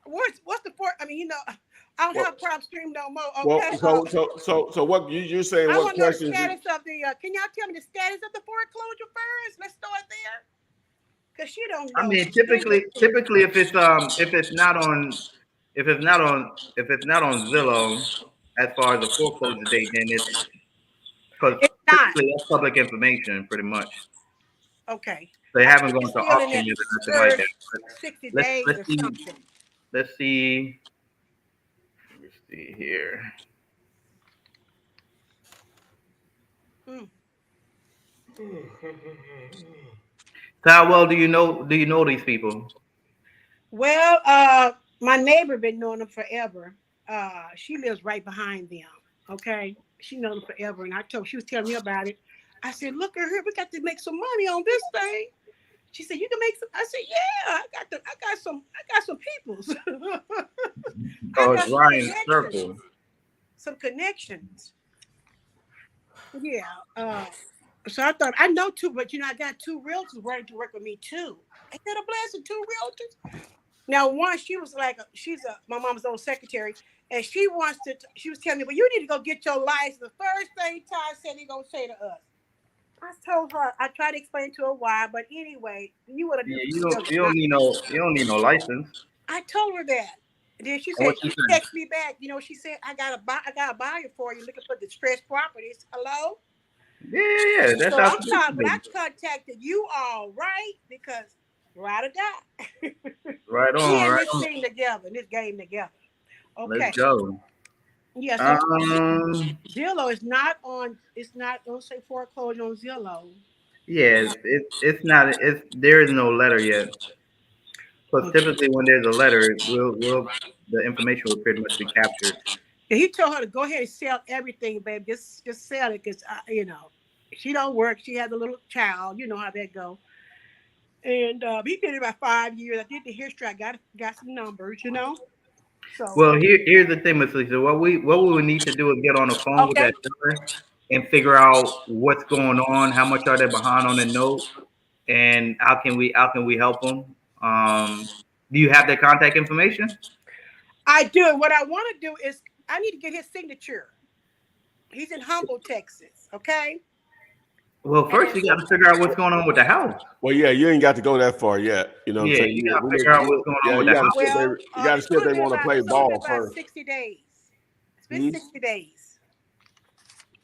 [SPEAKER 7] what's the I mean, you know, I don't have prop stream no more. Okay.
[SPEAKER 2] Well, so what you're saying?
[SPEAKER 7] I
[SPEAKER 2] What
[SPEAKER 7] want to know the
[SPEAKER 2] questions?
[SPEAKER 7] status of the. Can y'all tell me the status of the foreclosure first? Let's start there. Cause she don't know.
[SPEAKER 4] I mean, typically, if it's not on Zillow, as far as the foreclosure date, then it's because
[SPEAKER 7] not.
[SPEAKER 4] typically that's public information, pretty much.
[SPEAKER 7] Okay.
[SPEAKER 4] They
[SPEAKER 7] I
[SPEAKER 4] haven't
[SPEAKER 7] think
[SPEAKER 4] gone
[SPEAKER 7] it's
[SPEAKER 4] to
[SPEAKER 7] still in
[SPEAKER 4] auction yet
[SPEAKER 7] that
[SPEAKER 4] or nothing like that. But
[SPEAKER 7] 60 days or something.
[SPEAKER 4] Let's see. Let me see here. So how well do you know these people?
[SPEAKER 7] Well, my neighbor been knowing them forever. She lives right behind them. Okay, she knows them forever, and she was telling me about it. I said, "Look at her, we got to make some money on this thing." She said, "You can make some." I said, "Yeah, I got some peoples."
[SPEAKER 4] Oh, it's Ryan Circle.
[SPEAKER 7] Some connections. Yeah. So I thought I know two, but I got two realtors ready to work with me too. Ain't that a blessing? Two realtors. Now, one, she was like, my mom's old secretary, and she was telling me, well, you need to go get your license. The first thing Todd said he gonna say to us. I told her, I tried to explain to her why, but anyway, you would have
[SPEAKER 4] Yeah,
[SPEAKER 7] just.
[SPEAKER 4] you don't need no license.
[SPEAKER 7] I told her that. And then she
[SPEAKER 4] And
[SPEAKER 7] said,
[SPEAKER 4] what you
[SPEAKER 7] she
[SPEAKER 4] say?
[SPEAKER 7] texted me back. She said, I got a buyer for you looking for distressed properties. Hello?
[SPEAKER 4] Yeah, that's
[SPEAKER 7] So
[SPEAKER 4] how
[SPEAKER 7] I'm sorry, but
[SPEAKER 4] it
[SPEAKER 7] I
[SPEAKER 4] is.
[SPEAKER 7] contacted you all, right? Because ride or die.
[SPEAKER 4] Right
[SPEAKER 7] We
[SPEAKER 4] on,
[SPEAKER 7] in
[SPEAKER 4] right
[SPEAKER 7] this
[SPEAKER 4] on.
[SPEAKER 7] thing together, in this game together.
[SPEAKER 4] Let's
[SPEAKER 7] Okay.
[SPEAKER 4] go.
[SPEAKER 7] Yeah, so
[SPEAKER 4] Um,
[SPEAKER 7] Zillow is not on, it's not, don't say foreclosure on Zillow.
[SPEAKER 4] yeah, it's not. It's there is no letter yet. Because
[SPEAKER 7] Okay.
[SPEAKER 4] typically when there's a letter, will the information will pretty much be captured.
[SPEAKER 7] And he told her to go ahead and sell everything, baby. Just sell it because, she don't work. She has a little child. You know how that go. And he did it about 5 years. I did the history. I got some numbers. So,
[SPEAKER 4] Well, here's the thing, Miss Lisa. What we would need to do is get on the phone with
[SPEAKER 7] okay.
[SPEAKER 4] that seller and figure out what's going on, how much are they behind on the note, and how can we help them? Do you have their contact information?
[SPEAKER 7] I do. And what I want to do is I need to get his signature. He's in Humble, Texas. Okay.
[SPEAKER 4] Well, first you got to figure out what's going on with the house.
[SPEAKER 2] Well, yeah, you ain't got to go that far yet. You know what I'm
[SPEAKER 4] Yeah,
[SPEAKER 2] saying?
[SPEAKER 4] you got to figure out what's going on
[SPEAKER 2] Yeah,
[SPEAKER 4] with
[SPEAKER 2] you
[SPEAKER 4] the
[SPEAKER 2] got to
[SPEAKER 4] house.
[SPEAKER 2] see if they,
[SPEAKER 7] Well,
[SPEAKER 2] you got to see if they want to play
[SPEAKER 7] it's only been
[SPEAKER 2] ball
[SPEAKER 7] about
[SPEAKER 2] first.
[SPEAKER 7] 60 days. It's been
[SPEAKER 2] Hmm?
[SPEAKER 7] 60 days.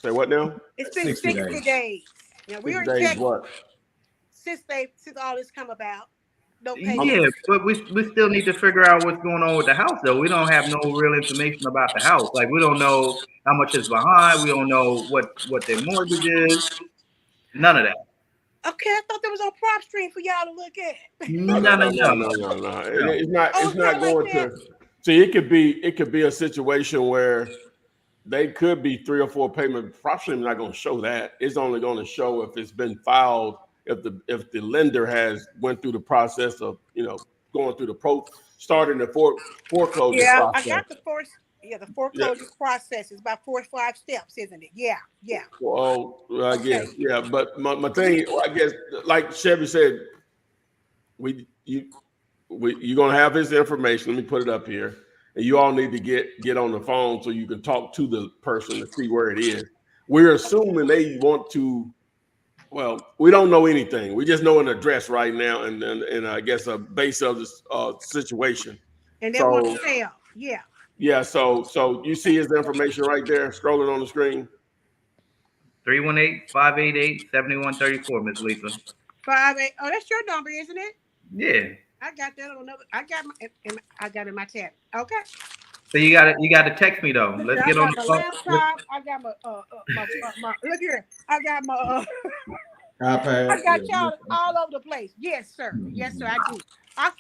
[SPEAKER 2] Say what now?
[SPEAKER 7] It's been
[SPEAKER 3] 60
[SPEAKER 7] 60 days. Now we're
[SPEAKER 2] 6
[SPEAKER 7] in
[SPEAKER 2] days.
[SPEAKER 7] Texas
[SPEAKER 2] What?
[SPEAKER 7] since all this come about. No
[SPEAKER 2] Okay.
[SPEAKER 7] payment.
[SPEAKER 4] Yeah, but we still need to figure out what's going on with the house, though. We don't have no real information about the house. Like we don't know how much is behind. We don't know what their mortgage is. None of that.
[SPEAKER 7] Okay, I thought there was on prop stream for y'all to look at.
[SPEAKER 2] Oh no
[SPEAKER 4] None
[SPEAKER 2] no
[SPEAKER 4] of
[SPEAKER 2] no
[SPEAKER 4] no.
[SPEAKER 2] no no no.
[SPEAKER 4] No.
[SPEAKER 2] It's not.
[SPEAKER 7] Oh,
[SPEAKER 2] It's
[SPEAKER 7] it's not
[SPEAKER 2] not
[SPEAKER 7] like
[SPEAKER 2] going
[SPEAKER 7] that.
[SPEAKER 2] to. See, it could be a situation where they could be 3 or 4 payments. Probably not going to show that. It's only going to show if it's been filed. If the lender has went through the process of going through starting the foreclosure
[SPEAKER 7] Yeah, I
[SPEAKER 2] process.
[SPEAKER 7] got the first. Yeah, the
[SPEAKER 2] Yeah.
[SPEAKER 7] foreclosure process is about 4 or 5 steps, isn't it? Yeah, yeah.
[SPEAKER 2] Well, I
[SPEAKER 7] Okay.
[SPEAKER 2] guess yeah. But my thing, I guess, like Chevy said, you're gonna have his information. Let me put it up here, and you all need to get on the phone so you can talk to the person to see where it is. We're assuming they want to. Well, we don't know anything. We just know an address right now, and I guess a base of this situation.
[SPEAKER 7] And they want
[SPEAKER 2] So
[SPEAKER 7] to sell. Yeah.
[SPEAKER 2] yeah, so you see his information right there, scrolling on the screen.
[SPEAKER 4] 318-588-7134, Miss Lisa.
[SPEAKER 7] 5 8. Oh, that's your number, isn't it?
[SPEAKER 4] Yeah.
[SPEAKER 7] I got that on another. I got it in my tab. Okay.
[SPEAKER 4] So you gotta text me though.
[SPEAKER 7] Listen,
[SPEAKER 4] Let's
[SPEAKER 7] I
[SPEAKER 4] get on
[SPEAKER 7] got
[SPEAKER 4] the
[SPEAKER 7] my
[SPEAKER 4] phone.
[SPEAKER 7] laptop. I got my look here. I got my
[SPEAKER 3] iPad.
[SPEAKER 7] I got
[SPEAKER 3] Yeah.
[SPEAKER 7] y'all all over the place. Yes, sir. Yes, sir. I
[SPEAKER 3] Mhm.
[SPEAKER 7] do. I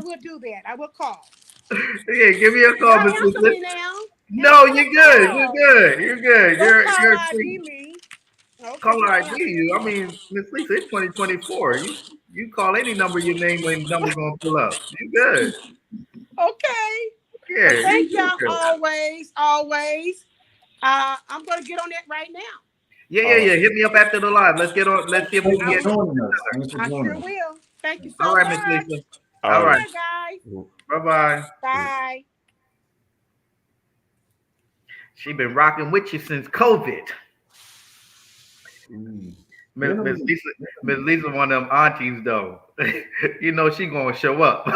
[SPEAKER 7] will do that. I will call.
[SPEAKER 4] Yeah, give me a call,
[SPEAKER 7] Y'all
[SPEAKER 4] Miss
[SPEAKER 7] answer
[SPEAKER 4] Lisa.
[SPEAKER 7] me now.
[SPEAKER 4] No,
[SPEAKER 7] Answer
[SPEAKER 4] you're
[SPEAKER 7] the
[SPEAKER 4] good. You're
[SPEAKER 7] call.
[SPEAKER 4] good. You're good.
[SPEAKER 7] Don't
[SPEAKER 4] You're
[SPEAKER 7] call
[SPEAKER 4] you're
[SPEAKER 7] ID me. Okay,
[SPEAKER 4] caller
[SPEAKER 7] just
[SPEAKER 4] ID
[SPEAKER 7] answer.
[SPEAKER 4] you. I mean, Miss Lisa, it's 2024. You call any number you name when number gonna pull up. You good.
[SPEAKER 7] Okay.
[SPEAKER 4] Yeah,
[SPEAKER 7] Well, thank
[SPEAKER 4] you
[SPEAKER 7] y'all
[SPEAKER 4] good.
[SPEAKER 7] always, always. I'm gonna get on that right now.
[SPEAKER 4] Yeah. Hit me up after the live. Let's get on. Let's see if we
[SPEAKER 3] Thanks
[SPEAKER 4] can
[SPEAKER 7] I
[SPEAKER 3] for
[SPEAKER 4] get.
[SPEAKER 7] will.
[SPEAKER 3] joining us. Thanks for
[SPEAKER 7] I sure
[SPEAKER 3] joining us.
[SPEAKER 7] will. Thank you
[SPEAKER 4] All
[SPEAKER 7] so
[SPEAKER 4] right, Miss
[SPEAKER 7] much.
[SPEAKER 4] Lisa.
[SPEAKER 2] All
[SPEAKER 4] All
[SPEAKER 2] right.
[SPEAKER 4] right.
[SPEAKER 7] Bye, guys.
[SPEAKER 4] Bye.
[SPEAKER 7] Bye.
[SPEAKER 4] She been rocking with you since COVID. Miss
[SPEAKER 3] Really?
[SPEAKER 4] Lisa, one of them aunties though. She gonna show up.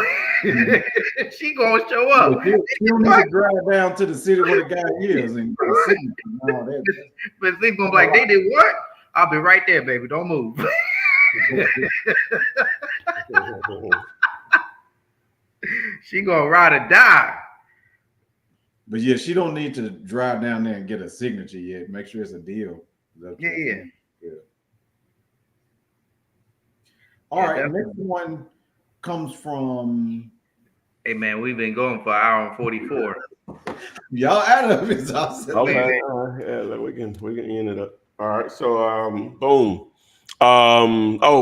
[SPEAKER 4] She gonna show up.
[SPEAKER 3] You don't need to drive down to the city where the guy is and get a signature and all that.
[SPEAKER 4] Miss Lisa gonna be like, they did what? I'll be right there, baby. Don't move. She gonna ride or die.
[SPEAKER 3] But yeah, she don't need to drive down there and get a signature yet. Make sure it's a deal.
[SPEAKER 4] Yeah.
[SPEAKER 3] All
[SPEAKER 4] Yeah,
[SPEAKER 3] right,
[SPEAKER 4] definitely.
[SPEAKER 3] next one comes from
[SPEAKER 4] Hey man, we've been going for an hour and 44.
[SPEAKER 3] y'all out of it.
[SPEAKER 2] Okay. Yeah, look, we can end it up. All right. So boom.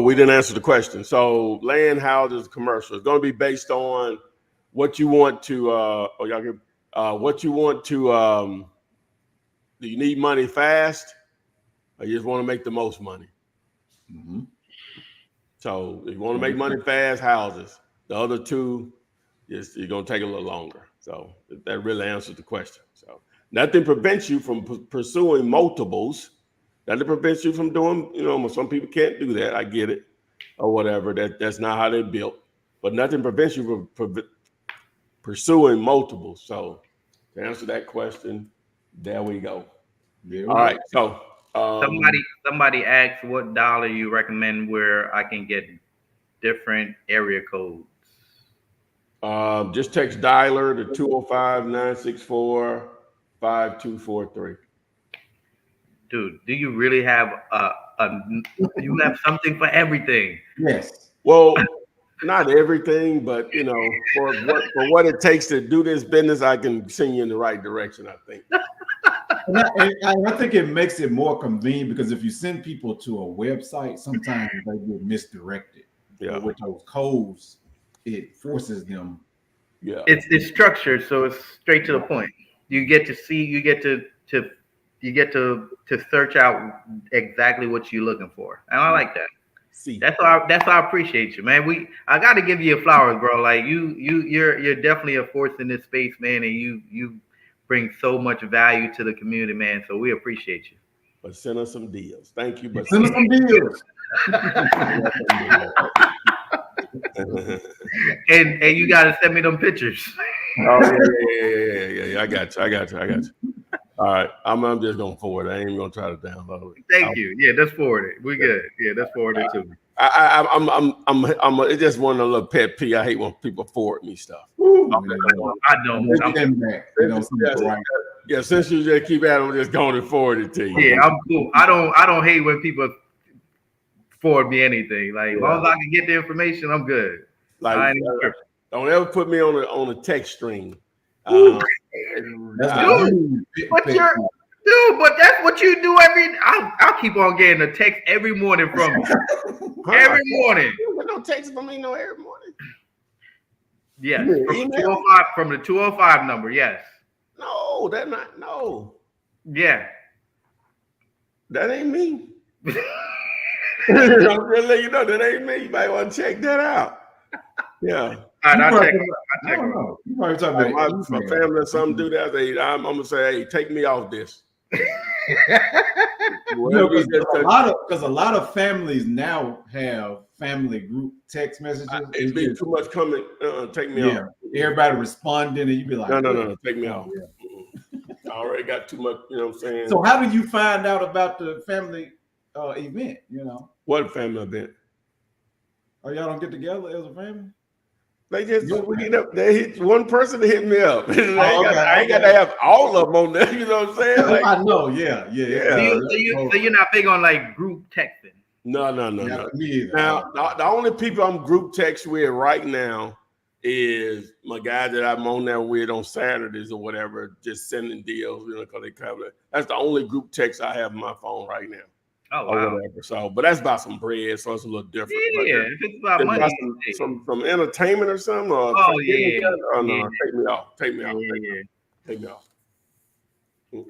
[SPEAKER 2] We didn't answer the question. So land, houses, commercial. It's going to be based on what you want to. What you want to. Do you need money fast, or you just want to make the most money?
[SPEAKER 3] Mm-hmm.
[SPEAKER 2] So if you want to make money fast, houses. The other two, you're going to take a little longer. So that really answers the question. So nothing prevents you from pursuing multiples. Nothing prevents you from doing, some people can't do that. I get it, or whatever. That's not how they're built. But nothing prevents you from pursuing multiples. So to answer that question, there we go. All right. So
[SPEAKER 4] somebody asked what dollar you recommend where I can get different area codes.
[SPEAKER 2] Just text dialer to 205-964-5243.
[SPEAKER 4] Dude, do you really have you have something for everything?
[SPEAKER 3] Yes.
[SPEAKER 2] Well, not everything, but for what it takes to do this business, I can send you in the right direction, I think.
[SPEAKER 3] And I think it makes it more convenient because if you send people to a website, sometimes they get misdirected.
[SPEAKER 2] Yeah.
[SPEAKER 3] But with those codes, it forces them.
[SPEAKER 2] Yeah.
[SPEAKER 4] It's structured, so it's straight to the point. You get to see, you get to search out exactly what you're looking for, and I like that.
[SPEAKER 2] See,
[SPEAKER 4] that's why I appreciate you, man. I got to give you flowers, bro. Like you're definitely a force in this space, man, and you bring so much value to the community, man. So we appreciate you.
[SPEAKER 2] But send us some deals. Thank you. But
[SPEAKER 3] send us some deals.
[SPEAKER 4] and you got to send me them pictures.
[SPEAKER 2] Oh yeah. I got you. All right, I'm just gonna forward it. I ain't even gonna try to download it.
[SPEAKER 4] Thank you. Yeah, let's forward it. We good. Yeah, let's forward it too.
[SPEAKER 2] It's just one of the little pet peeve. I hate when people forward me stuff.
[SPEAKER 4] I don't.
[SPEAKER 2] Yeah, since you just keep at it, I'm just going to forward it to you.
[SPEAKER 4] Yeah, I'm cool. I don't hate when people forward me anything. Like, as long as I can get the information, I'm good.
[SPEAKER 2] Like, don't ever put me on a text string.
[SPEAKER 4] But that's what you do I'll keep on getting a text every morning from you. Every morning.
[SPEAKER 2] You no text from me every morning.
[SPEAKER 4] Yes, from the 205 number. Yes.
[SPEAKER 2] No, that not no.
[SPEAKER 4] Yeah.
[SPEAKER 2] That ain't me. I'm gonna let you know that ain't me. You might want to check that out. Yeah.
[SPEAKER 4] All right, I'll check.
[SPEAKER 3] You probably talking about
[SPEAKER 2] my family or something do that. I'm gonna say, hey, take me off this.
[SPEAKER 3] Because a lot of families now have family group text messages.
[SPEAKER 2] It's been too much coming. Take me off.
[SPEAKER 3] Everybody responding, and you be like,
[SPEAKER 2] no, take me off. I already got too much. You know what I'm saying?
[SPEAKER 3] So how did you find out about the family event?
[SPEAKER 2] What family event?
[SPEAKER 3] Oh, y'all don't get together as a family?
[SPEAKER 2] They just they hit one person to hit me up. I ain't got to have all of them on there. You know what I'm saying? Like,
[SPEAKER 3] I know. Yeah.
[SPEAKER 4] So you're not big on like group texting?
[SPEAKER 2] No.
[SPEAKER 3] Me either.
[SPEAKER 2] Now, the only people I'm group text with right now is my guy that I'm on there with on Saturdays or whatever, just sending deals, because they cover it. That's the only group text I have on my phone right now.
[SPEAKER 4] Oh, wow.
[SPEAKER 2] Or whatever. So, but that's about some bread, so it's a little different.
[SPEAKER 4] Yeah, if it's about money.
[SPEAKER 2] Some entertainment or something. Or no, take me off.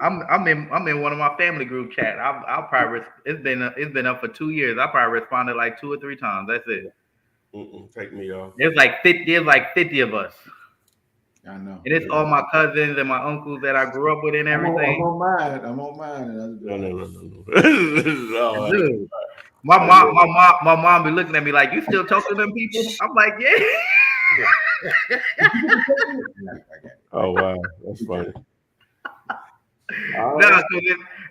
[SPEAKER 4] I'm in one of my family group chat. I'll probably it's been up for 2 years. I probably responded like 2 or 3 times. That's it.
[SPEAKER 2] Take me off.
[SPEAKER 4] There's like 50 of us.
[SPEAKER 3] I know.
[SPEAKER 4] And it's all my cousins and my uncles that I grew up with and everything.
[SPEAKER 3] I'm on mine.
[SPEAKER 2] No.
[SPEAKER 4] Dude, my mom be looking at me like, you still talk to them people? I'm like, yeah.
[SPEAKER 2] Oh wow, that's funny.
[SPEAKER 4] No, so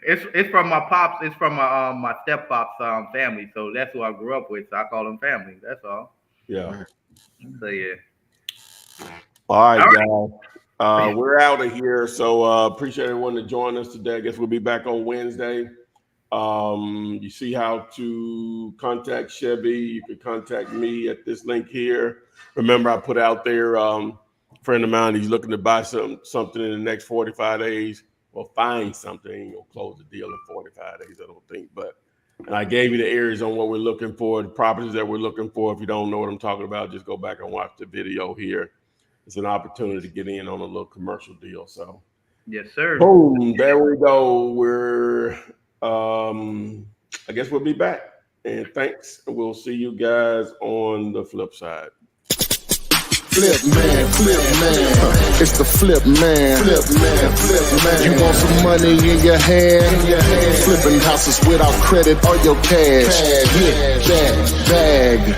[SPEAKER 4] it's from my pops. It's from my step pops family. So that's who I grew up with. So I call them family. That's all.
[SPEAKER 2] Yeah.
[SPEAKER 4] So yeah.
[SPEAKER 2] All right, guys. We're out of here. So appreciate everyone to join us today. I guess we'll be back on Wednesday. You see how to contact Chevy. You can contact me at this link here. Remember, I put out there, a friend of mine, he's looking to buy something in the next 45 days. Well, find something. Ain't gonna close the deal in 45 days, I don't think. And I gave you the areas on what we're looking for, the properties that we're looking for. If you don't know what I'm talking about, just go back and watch the video here. It's an opportunity to get in on a little commercial deal. So,
[SPEAKER 4] yes, sir.
[SPEAKER 2] Boom, there we go. We're, I guess we'll be back. And thanks. We'll see you guys on the flip side.
[SPEAKER 1] Flip man, it's the flip man. You want some money in your hand? Flipping houses without credit or your cash. Get that bag.